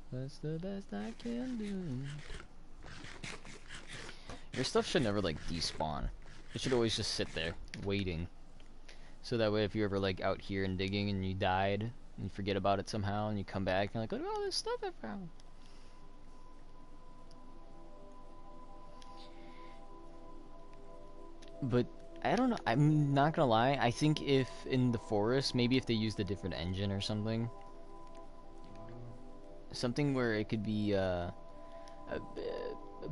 what's the best I can do? Your stuff should never, like, despawn. It should always just sit there, waiting. So that way if you're ever like out here and digging and you died and you forget about it somehow and you come back and you're like, look at all this stuff I found. But I don't know, I'm not gonna lie, I think if in the forest, maybe if they used a different engine or something. Something where it could be a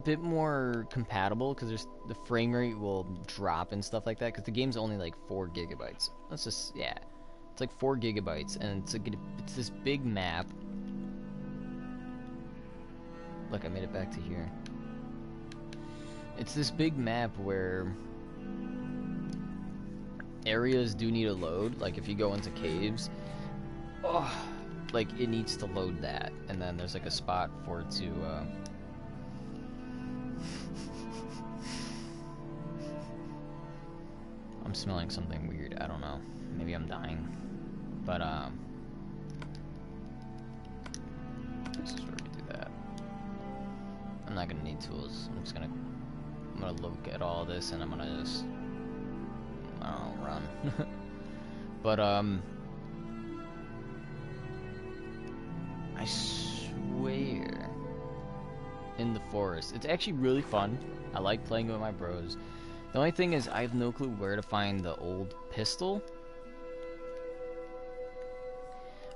bit more compatible, because there's the frame rate will drop and stuff like that, because the game's only like 4 gigabytes. Let's just, yeah, it's like 4 gigabytes, and it's this big map. Look, I made it back to here. It's this big map where areas do need a load. Like if you go into caves, oh, like it needs to load that, and then there's like a spot for it to I'm smelling something weird. I don't know. Maybe I'm dying. But this is where we do that. I'm not gonna need tools. I'm gonna look at all this and I'm gonna just, I don't know, run. But I swear, in the forest, it's actually really fun. I like playing with my bros. The only thing is I have no clue where to find the old pistol.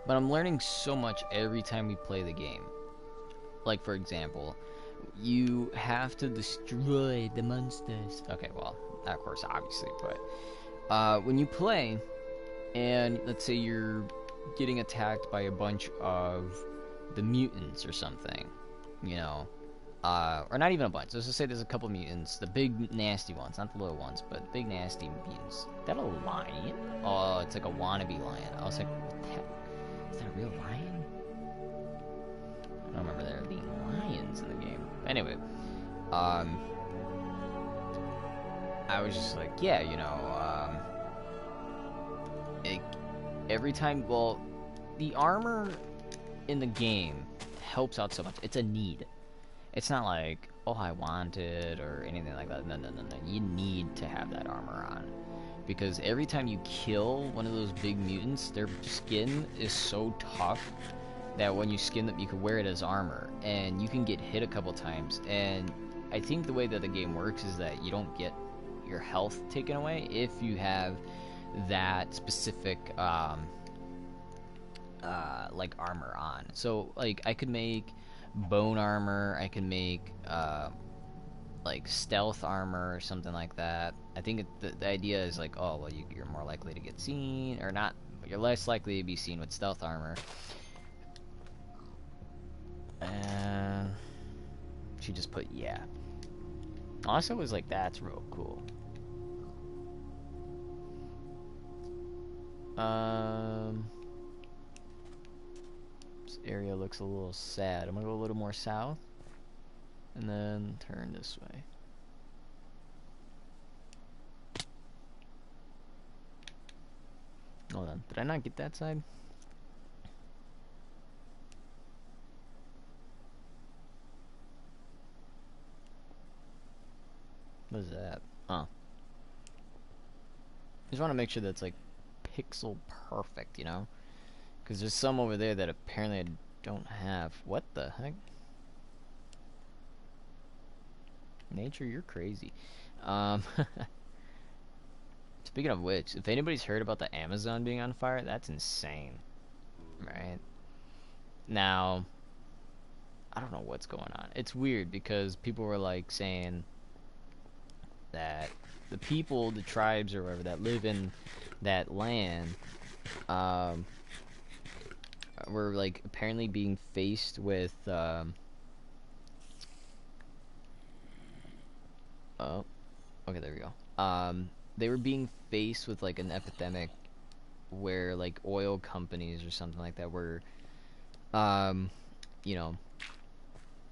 But I'm learning so much every time we play the game. Like, for example, you have to destroy the monsters. Okay, well, of course, obviously, but When you play, and let's say you're getting attacked by a bunch of the mutants or something, you know, or not even a bunch. Let's just say there's a couple mutants, the big nasty ones, not the little ones, but big nasty mutants. Is that a lion? Oh, it's like a wannabe lion. I was like, what the heck? Is that a real lion? I don't remember there being lions in the game. Anyway, I was just like, yeah, you know, every time, well, the armor in the game helps out so much. It's a need. It's not like, oh, I want it or anything like that. No, no, no, no. You need to have that armor on. Because every time you kill one of those big mutants, their skin is so tough that when you skin them, you can wear it as armor. And you can get hit a couple times. And I think the way that the game works is that you don't get your health taken away if you have that specific like armor on. So like I could make bone armor, I can make like stealth armor or something like that. I think the idea is like, oh well, you're more likely to get seen, or not, you're less likely to be seen with stealth armor. And she just put yeah. Also was like, that's real cool. This area looks a little sad. I'm gonna go a little more south and then turn this way. Hold on, did I not get that side? What is that? Oh. Just want to make sure that's like pixel perfect, you know? Because there's some over there that apparently I don't have. What the heck? Nature, you're crazy. Speaking of which, if anybody's heard about the Amazon being on fire, that's insane. Right? Now, I don't know what's going on. It's weird because people were like saying that the people, the tribes or whatever that live in that land, were like apparently being faced with oh, okay, there we go. They were being faced with like an epidemic where like oil companies or something like that were you know,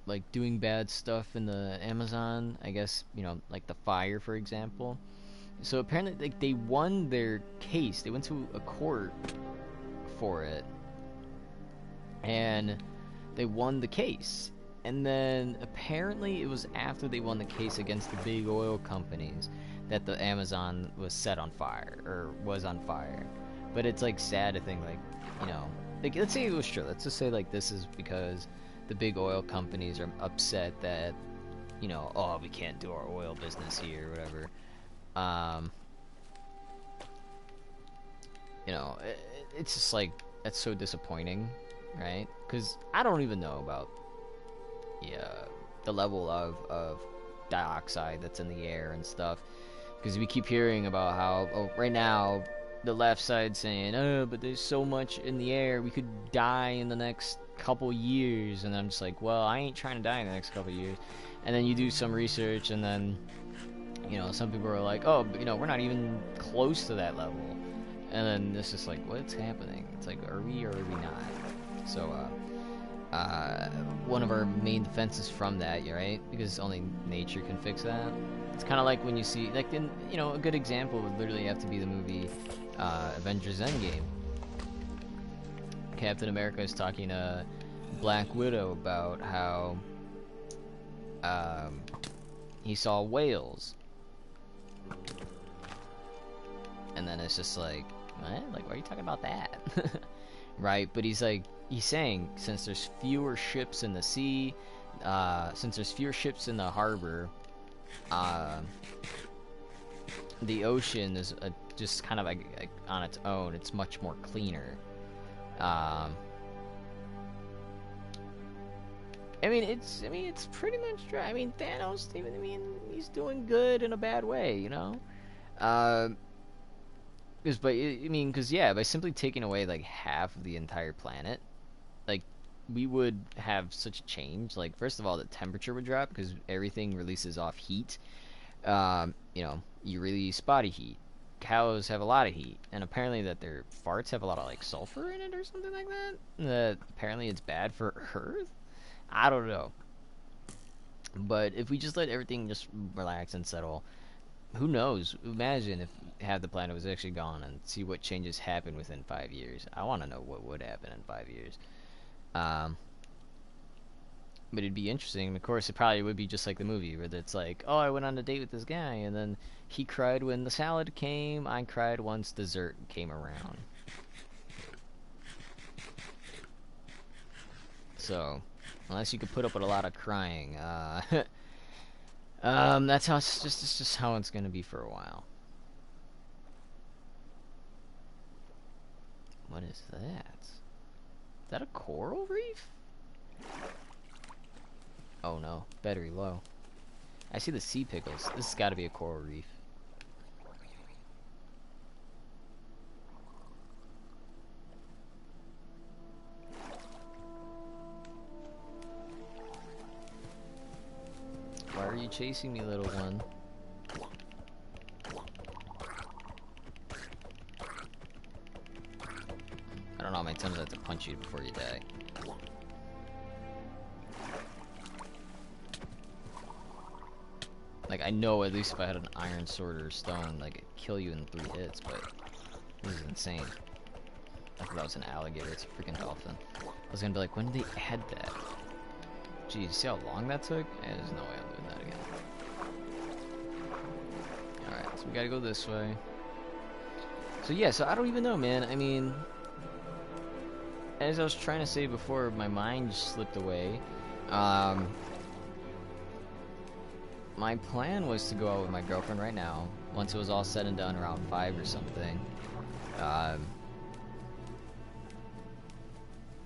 like doing bad stuff in the Amazon, I guess, you know, like the fire for example. So apparently like they won their case. They went to a court for it and they won the case. And then apparently it was after they won the case against the big oil companies that the Amazon was set on fire, or was on fire. But it's like sad to think like, you know, like let's say it was true. Let's just say like this is because the big oil companies are upset that, you know, oh, we can't do our oil business here or whatever. You know, it's just like, that's so disappointing, right? Because I don't even know about the level of dioxide that's in the air and stuff. Because we keep hearing about how, right now, the left side saying, oh, but there's so much in the air, we could die in the next couple years. And I'm just like, well, I ain't trying to die in the next couple years. And then you do some research, and then, you know, some people are like, oh, but, you know, we're not even close to that level. And then it's just like, what's happening? It's like, are we or are we not? So, one of our main defenses from that, right? Because only nature can fix that. It's kind of like when you see, like, in, you know, a good example would literally have to be the movie Avengers Endgame. Captain America is talking to Black Widow about how he saw whales. And then it's just like, what? Like, why are you talking about that? Right? But he's like, he's saying, since there's fewer ships in the sea, since there's fewer ships in the harbor, the ocean is just kind of like on its own. It's much more cleaner. I mean, it's pretty much dry. I mean, Thanos, even, I mean, he's doing good in a bad way, you know. Because I mean, because yeah, by simply taking away like half of the entire planet, like we would have such a change. Like first of all, the temperature would drop because everything releases off heat. You know, you release body heat. Cows have a lot of heat, and apparently that their farts have a lot of like sulfur in it or something like that. That apparently it's bad for Earth. I don't know. But if we just let everything just relax and settle, who knows? Imagine if half the planet was actually gone and see what changes happen within 5 years. I want to know what would happen in 5 years. Um, but it'd be interesting. Of course, it probably would be just like the movie where it's like, oh, I went on a date with this guy, and then he cried when the salad came. I cried once dessert came around. So, unless you could put up with a lot of crying, that's how it's just how it's gonna be for a while. What is that? Is that a coral reef? Oh no, battery low. I see the sea pickles. This has got to be a coral reef. Why are you chasing me, little one? I don't know how many times I have to punch you before you die. Like, I know at least if I had an iron sword or stone, like, it'd kill you in 3 hits, but this is insane. I thought that was an alligator. It's a freaking dolphin. I was gonna be like, when did they add that? Geez, see how long that took? Yeah, there's no way I'm doing that again. Alright, so we gotta go this way. So yeah, so I don't even know, man. I mean, as I was trying to say before, my mind just slipped away. My plan was to go out with my girlfriend right now, once it was all said and done, around 5 or something.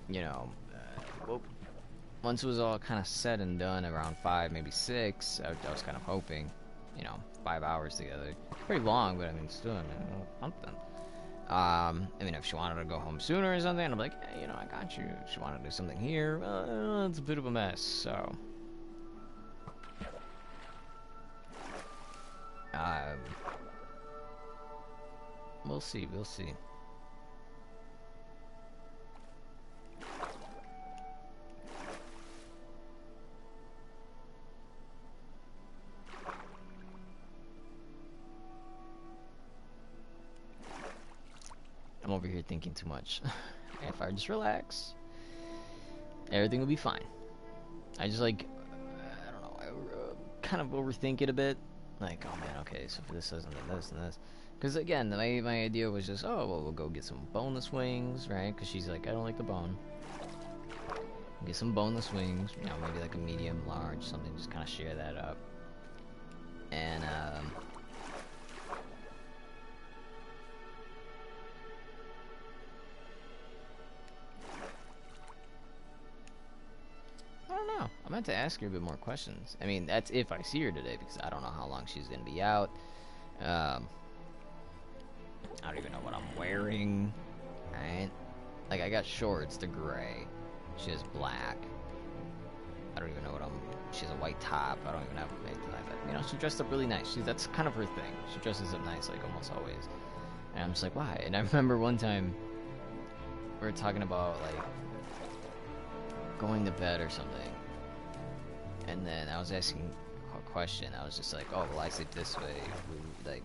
You know, well, once it was all kind of said and done, around 5, maybe 6, I was kind of hoping, you know, 5 hours together. Pretty long, but I mean, still, I mean, something. I mean, if she wanted to go home sooner or something, I'm like, hey, you know, I got you. If she wanted to do something here, it's a bit of a mess, so. We'll see, we'll see. I'm over here thinking too much. If I just relax, everything will be fine. I just like, I don't know, I kind of overthink it a bit. Like, oh man, okay, so for this, and this, and this. Because again, my idea was just, oh, well, we'll go get some boneless wings, right? Because she's like, I don't like the bone. Get some boneless wings, you know, maybe like a medium, large, something, just kind of share that up. And, I don't know. I meant to ask her a bit more questions. I mean, that's if I see her today, because I don't know how long she's going to be out. I don't even know what I'm wearing, right? Like, I got shorts, they're gray. She has black. I don't even know what she has a white top. I don't even have anything like that. You know, she dressed up really nice. That's kind of her thing. She dresses up nice, like, almost always. And I'm just like, why? And I remember one time, we were talking about, like, going to bed or something. And then I was asking a question. I was just like, oh, well, I sleep this way. Like,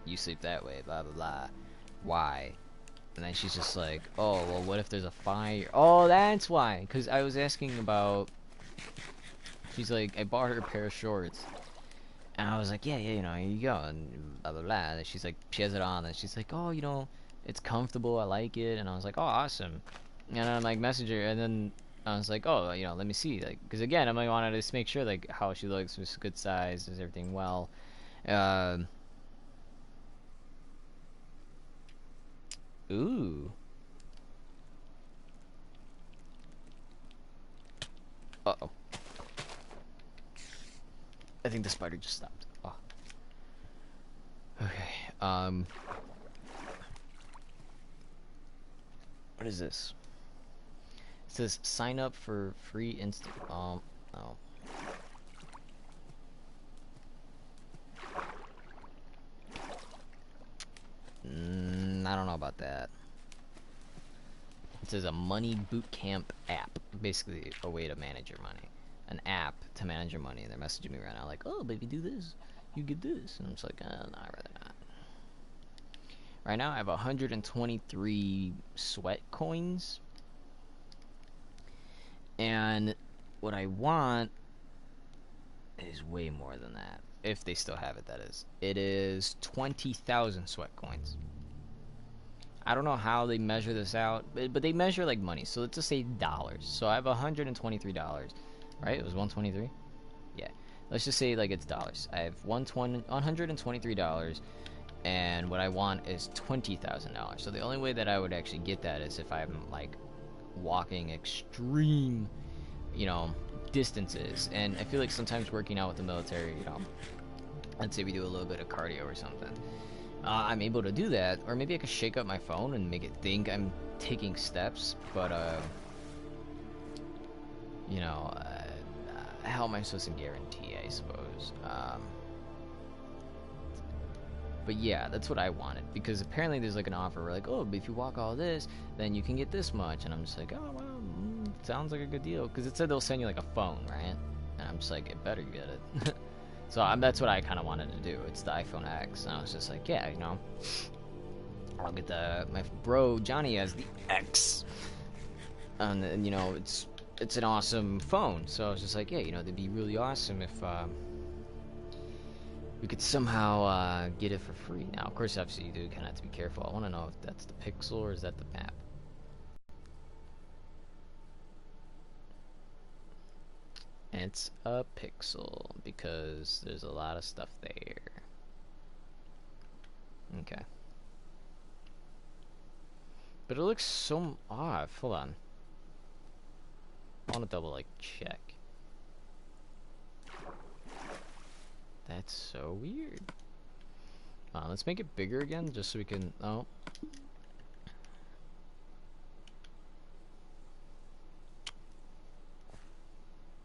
you sleep that way, blah, blah, blah. Why? And then she's just like, oh, well, what if there's a fire? Oh, that's why. Because I was asking about... She's like, I bought her a pair of shorts. And I was like, yeah, you know, here you go. And blah, blah, blah. And she's like, she has it on. And she's like, oh, you know, it's comfortable. I like it. And I was like, oh, awesome. And I'm like, message her. And then I was like, oh, you know, let me see. Like, because again, I wanted to just make sure, like, how she looks was good size. Is everything well? Ooh. Uh-oh. I think the spider just stopped. Oh. Okay. What is this? It says sign up for free instant. Oh. I don't know about that. It says a money boot camp app. Basically, a way to manage your money. An app to manage your money. And they're messaging me right now like, oh, baby, do this. You get this. And I'm just like, no, I'd rather not. Right now, I have 123 sweat coins. And what I want is way more than that. If they still have it, that is. It is 20,000 sweat coins. I don't know how they measure this out, but they measure like money. So let's just say dollars. So I have $123, right? It was 123. Yeah. Let's just say like it's dollars. I have $123, and what I want is $20,000. So the only way that I would actually get that is if I'm like walking extreme, you know, distances. And I feel like sometimes working out with the military, you know, let's say we do a little bit of cardio or something, I'm able to do that. Or maybe I could shake up my phone and make it think I'm taking steps, but you know, how am I supposed to guarantee, I suppose? But yeah, that's what I wanted, because apparently there's like an offer where like, oh, but if you walk all this, then you can get this much. And I'm just like, oh, well, sounds like a good deal, because it said they'll send you like a phone, right? And I'm just like, it better get it. So that's what I kind of wanted to do. It's the iPhone X, and I was just like, yeah, you know, I'll get my bro Johnny has the X, and you know, it's an awesome phone. So I was just like, yeah, you know, it'd be really awesome if we could somehow get it for free. Now, of course, obviously, you do kind of have to be careful. I want to know if that's the Pixel or is that the map. It's a Pixel because there's a lot of stuff there. Okay. But it looks so off. Hold on. I want to double like check. That's so weird. Let's make it bigger again just so we can. Oh.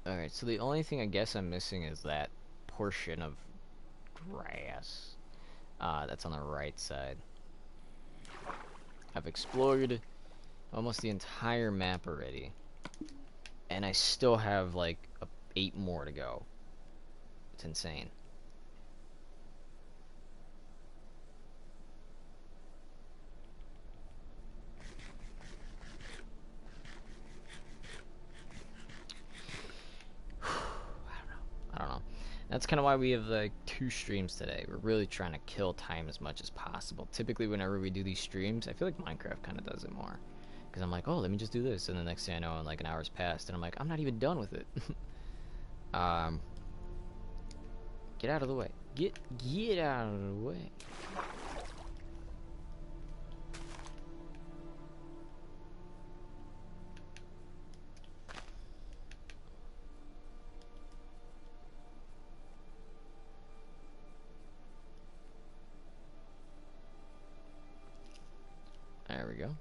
Alright, so the only thing I guess I'm missing is that portion of grass. That's on the right side. I've explored almost the entire map already. And I still have like 8 more to go. It's insane. I don't know. That's kind of why we have like 2 streams today. We're really trying to kill time as much as possible. Typically whenever we do these streams, I feel like Minecraft kind of does it more. Because I'm like, oh, let me just do this. And the next thing I know, like an hour's passed. And I'm like, I'm not even done with it. Get out of the way. Get out of the way. There we go.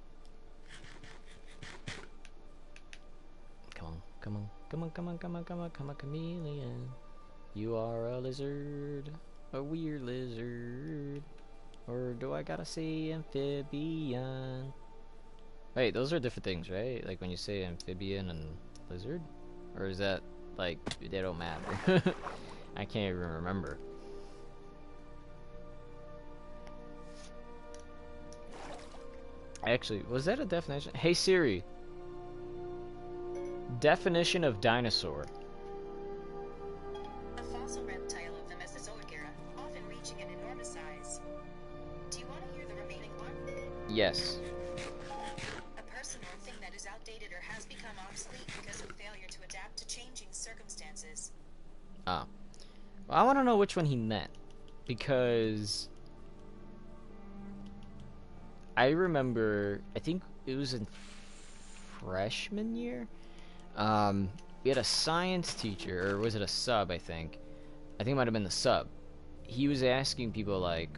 Come on, chameleon. You are a lizard, a weird lizard. Or do I gotta say amphibian? Wait, those are different things, right? Like when you say amphibian and lizard? Or is that, like, they don't matter? I can't even remember. Actually, was that a definition? Hey Siri. Definition of dinosaur. A fossil reptile of the Mesozoic era, often reaching an enormous size. Do you want to hear the remaining one? Yes. A person or thing that is outdated or has become obsolete because of failure to adapt to changing circumstances. Ah. Well, I want to know which one he meant. Because I remember, I think it was in freshman year. We had a science teacher, or was it a sub, I think. I think it might have been the sub. He was asking people, like,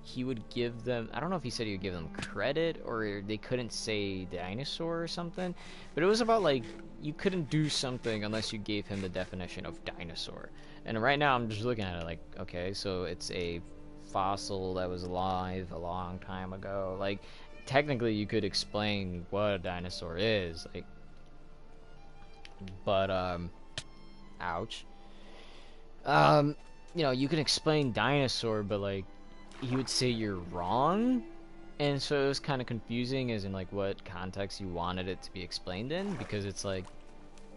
he would give them, I don't know if he said he would give them credit or they couldn't say dinosaur or something, but it was about like you couldn't do something unless you gave him the definition of dinosaur. And right now I'm just looking at it like, okay, so it's a fossil that was alive a long time ago. Like technically you could explain what a dinosaur is, like, but ouch. You know, you can explain dinosaur, but like he would say you're wrong, and so it was kind of confusing as in like what context you wanted it to be explained in, because it's like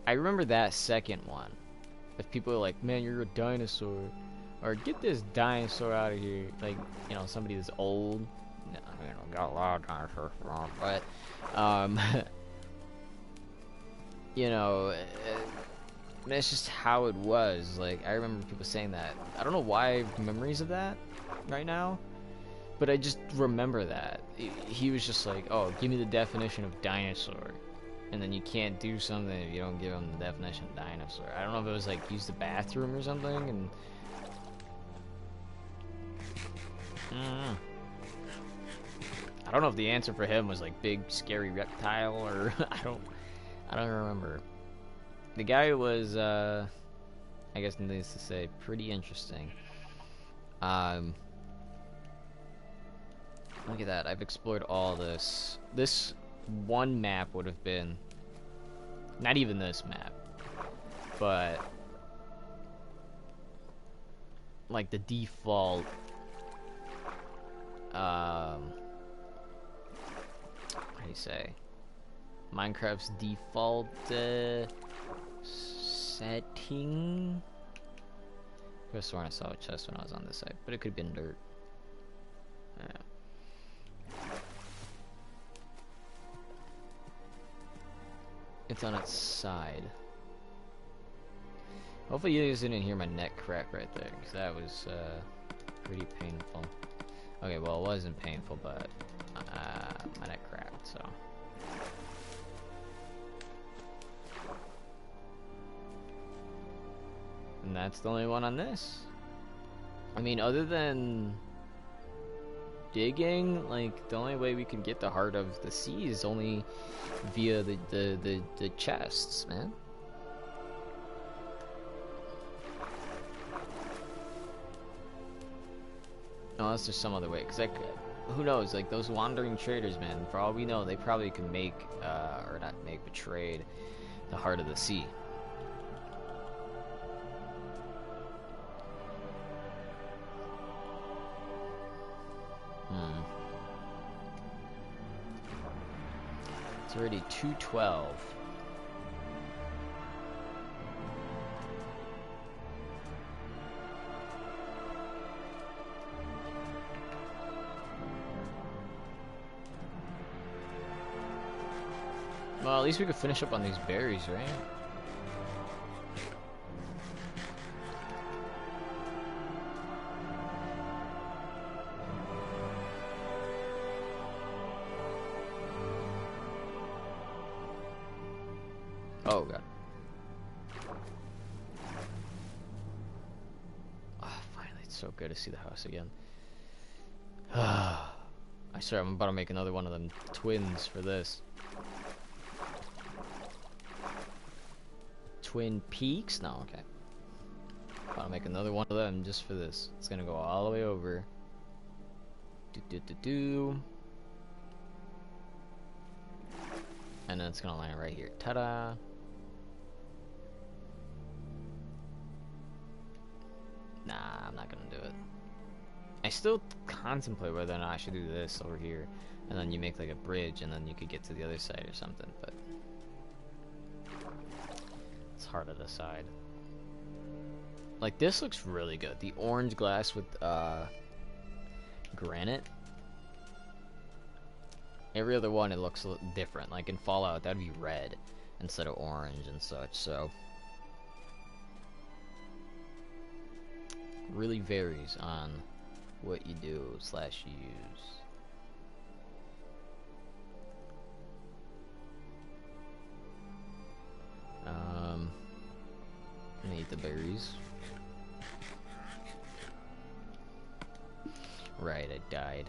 I remember that second one, if people are like, man, you're a dinosaur, or get this dinosaur out of here, like, you know, somebody that's old. I mean, I got a lot of dinosaurs wrong, but you know, that's just how it was. Like, I remember people saying that. I don't know why I have memories of that right now, but I just remember that. He was just like, oh, give me the definition of dinosaur. And then you can't do something if you don't give him the definition of dinosaur. I don't know if it was like use the bathroom or something, and I don't know if the answer for him was like big scary reptile or I don't remember. The guy was I guess needless to say pretty interesting. Look at that, I've explored all this. This one map would have been not even this map, but like the default how do you say, Minecraft's default setting. I could have sworn I saw a chest when I was on this side, but it could have been dirt. Yeah. It's on its side. Hopefully you guys didn't hear my neck crack right there, because that was pretty painful. Okay, well, it wasn't painful, but my neck cracked, so. And that's the only one on this. I mean, other than digging, like, the only way we can get the heart of the sea is only via the chests, man. Unless there's some other way, because like, who knows, like those wandering traders, man, for all we know, they probably can make, or not make, but trade the heart of the sea. It's already 2:12. Well, at least we could finish up on these berries, right? Oh god. Oh, finally, it's so good to see the house again. I swear I'm about to make another one of them twins for this. Twin Peaks? No, okay. About to make another one of them just for this. It's gonna go all the way over. And then it's gonna land right here. Ta-da! Nah, I'm not gonna do it. I still contemplate whether or not I should do this over here, and then you make like a bridge, and then you could get to the other side or something, but it's hard to decide. Like, this looks really good. The orange glass with granite. Every other one, it looks different. Like in Fallout, that'd be red instead of orange and such, so really varies on what you do / you use. I'm gonna eat the berries. Right, I died.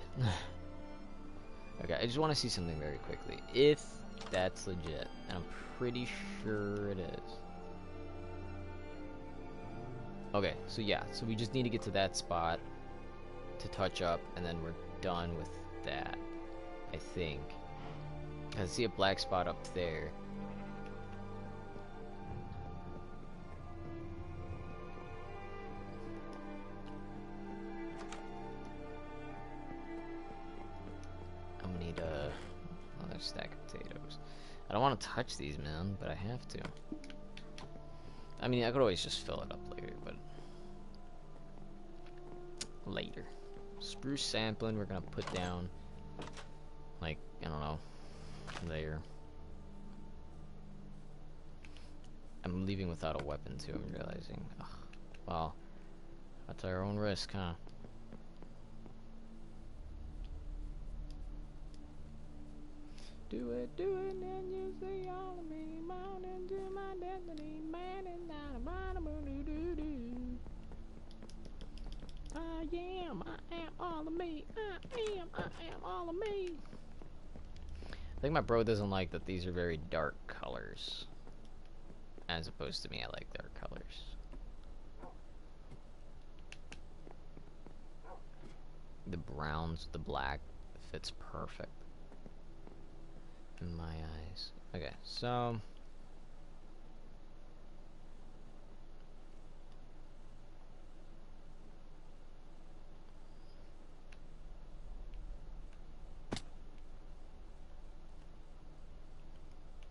Okay, I just want to see something very quickly. If that's legit, and I'm pretty sure it is. Okay, so yeah, so we just need to get to that spot to touch up, and then we're done with that, I think. I see a black spot up there. I'm gonna need another stack of potatoes. I don't want to touch these, man, but I have to. I mean, I could always just fill it up later, but later. Spruce sapling, we're gonna put down, like, I don't know, there. I'm leaving without a weapon too, I'm realizing. Ugh. Well, that's our own risk, huh? Do it, and you see all of me, mountain to my destiny, man, and down the bottom, do. I am all of me, I am all of me. I think my bro doesn't like that these are very dark colors. As opposed to me, I like dark colors. The browns, the black fits perfect in my eyes. Okay, so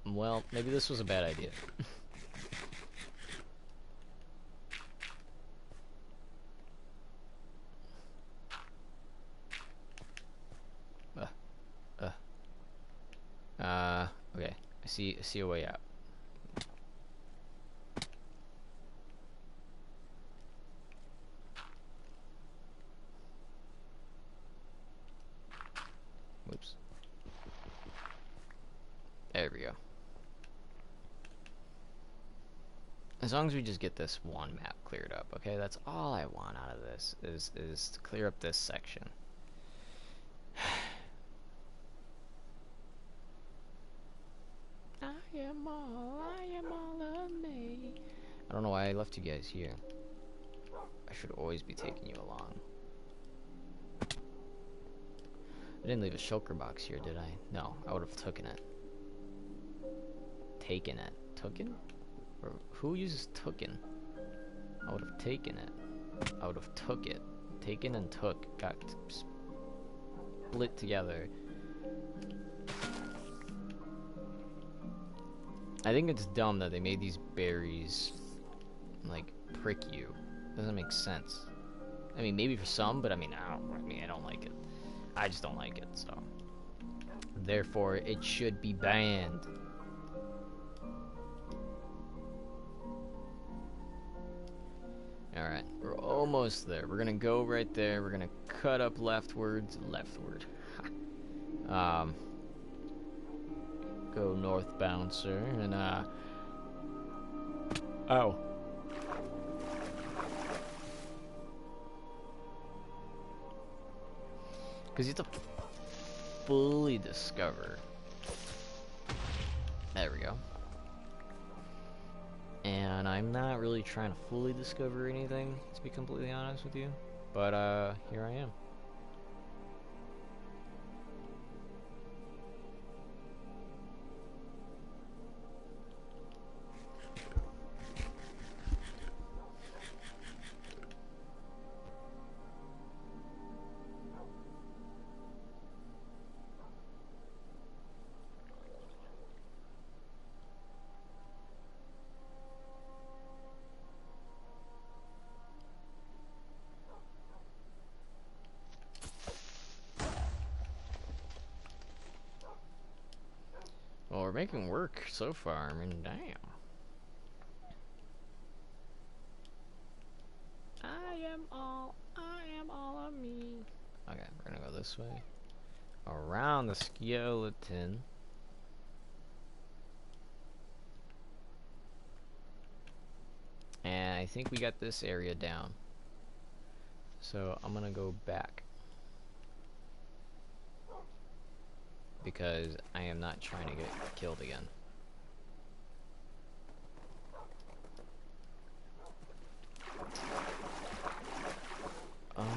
well, maybe this was a bad idea. Okay. I see a way out. Whoops. There we go. As long as we just get this one map cleared up, okay? That's all I want out of this, is to clear up this section. I am all of me. I don't know why I left you guys here. I should always be taking you along. I didn't leave a shulker box here, did I? No, I would have taken it. Taken it. Tooken? Or who uses tooken? I would have taken it. I would have took it. Taken and took. Got split together. I think it's dumb that they made these berries, like, prick you. Doesn't make sense. I mean, maybe for some, but I mean, I don't like it. I just don't like it, so. Therefore, it should be banned. Alright, we're almost there. We're gonna go right there. We're gonna cut up leftward. Go northbound, sir, and oh. Because you have to fully discover. There we go. And I'm not really trying to fully discover anything, to be completely honest with you. But here I am. Well, we're making work so far. I mean, damn. I am all of me. Okay, we're gonna go this way. Around the skeleton. And I think we got this area down. So I'm gonna go back. because I am not trying to get killed again. Alright.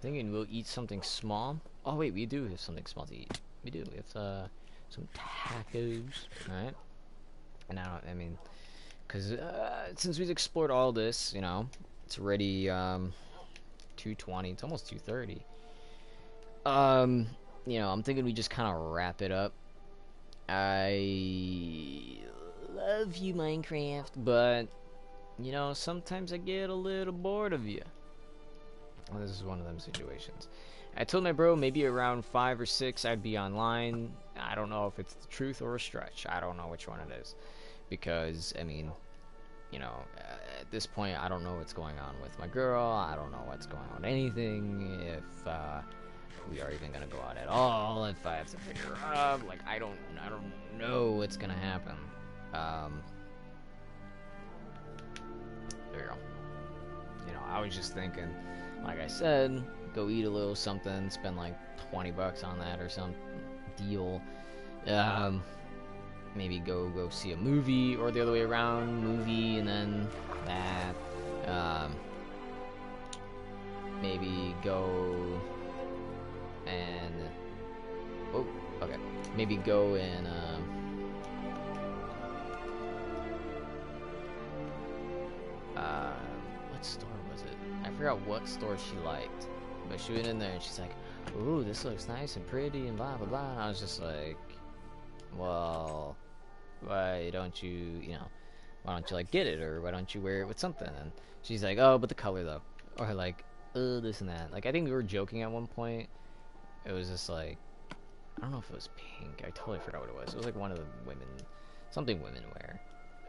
Thinking we'll eat something small. Oh wait, we do have something small to eat. We do. We have some tacos. Alright. And I mean, because since we've explored all this, you know, it's already 2:20. It's almost 2:30. You know, I'm thinking we just kind of wrap it up. I love you, Minecraft, but you know, sometimes I get a little bored of you. Well, this is one of them situations. I told my bro maybe around 5 or 6 I'd be online. I don't know if it's the truth or a stretch. I don't know which one it is. Because, I mean, you know, at this point I don't know what's going on with my girl. I don't know what's going on with anything. If we are even gonna go out at all. If I have to figure her out. Like, I don't know what's gonna happen. There you go. You know, I was just thinking, like I said, go eat a little something, spend like 20 bucks on that or some deal. Maybe go see a movie, or the other way around, movie and then that. Maybe go and okay. Maybe go and what store was it? I forgot what store she liked, but she went in there and she's like, "Ooh, this looks nice and pretty and blah blah blah." And I was just like, "Well, why don't you, why don't you like get it, or why don't you wear it with something?" And she's like, "Oh, but the color though," or like, this and that." Like, I think we were joking at one point. It was just like, I don't know if it was pink. I totally forgot what it was. It was like one of the something women wear.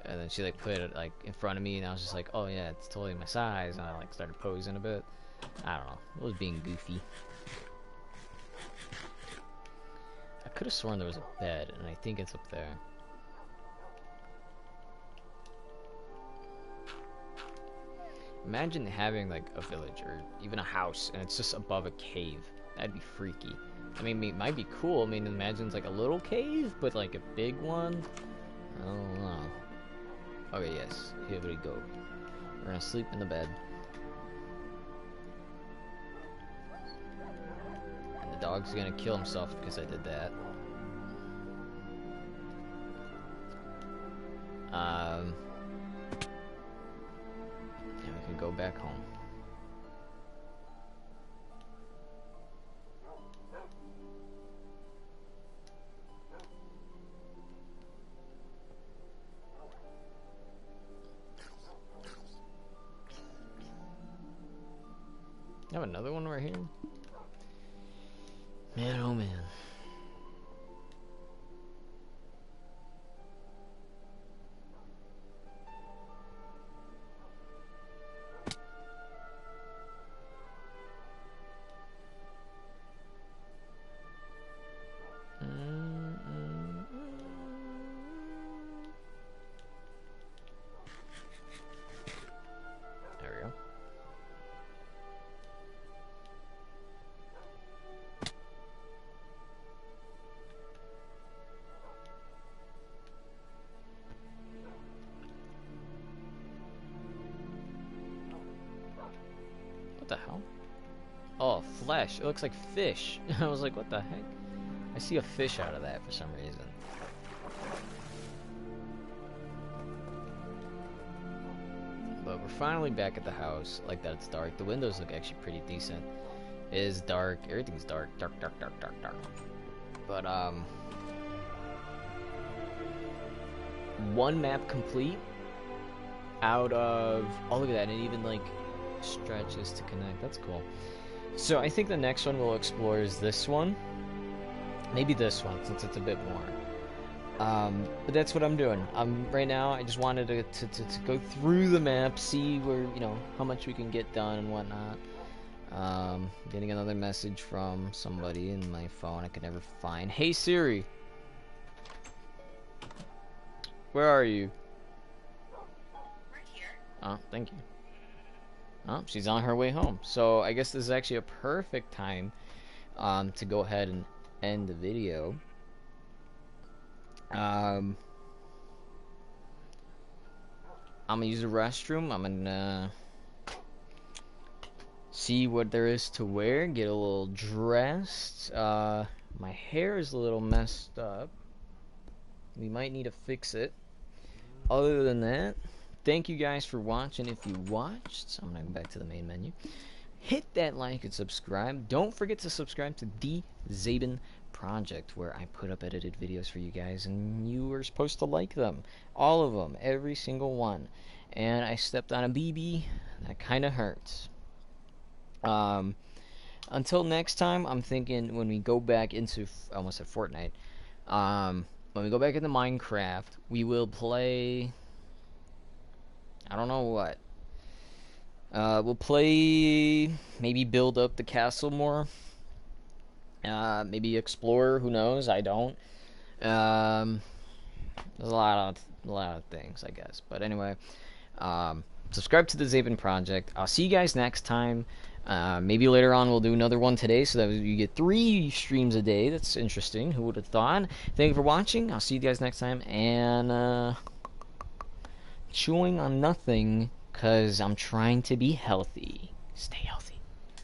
And then she like put it like in front of me, and I was just like, "Oh yeah, it's totally my size." And I like started posing a bit. I don't know. It was being goofy. I could have sworn there was a bed, and I think it's up there. Imagine having like a village or even a house, and it's just above a cave. That'd be freaky. I mean, it might be cool. I mean, imagine it's like a little cave, but like a big one. I don't know. Okay, yes. Here we go. We're gonna sleep in the bed. And the dog's gonna kill himself because I did that. And we can go back home. I have another one right here. Man, oh man. There we go. What the hell? Oh, flesh. It looks like fish. I was like, what the heck? I see a fish out of that for some reason. But we're finally back at the house. Like that, it's dark. The windows look actually pretty decent. It is dark. Everything's dark. Dark. But, one map complete out of... Oh, look at that. And it even, like, stretches to connect. That's cool. So I think the next one we'll explore is this one. Maybe this one, since it's a bit more. But that's what I'm doing. Right now, I just wanted to go through the map, see where, how much we can get done and whatnot. Getting another message from somebody in my phone I could never find. Hey Siri! Where are you? Right here. Oh, thank you. Oh, she's on her way home. So I guess this is actually a perfect time to go ahead and end the video. I'm gonna use the restroom. I'm gonna see what there is to wear, get a little dressed. My hair is a little messed up. We might need to fix it. Other than that, thank you guys for watching. If you watched, so I'm gonna go back to the main menu. Hit that like and subscribe. Don't forget to subscribe to the Zabin Project, where I put up edited videos for you guys, and you are supposed to like them. All of them, every single one. And I stepped on a BB. That kind of hurts. Until next time, I'm thinking when we go back into, I almost said Fortnite, when we go back into Minecraft, we will play, I don't know what. We'll play, maybe build up the castle more. Maybe explore, who knows, I don't. There's a lot of things, I guess. But anyway, subscribe to the Zabin Project. I'll see you guys next time. Maybe later on we'll do another one today, so that you get 3 streams a day. That's interesting. Who would have thought? Thank you for watching. I'll see you guys next time. And chewing on nothing, because I'm trying to be healthy. Stay healthy.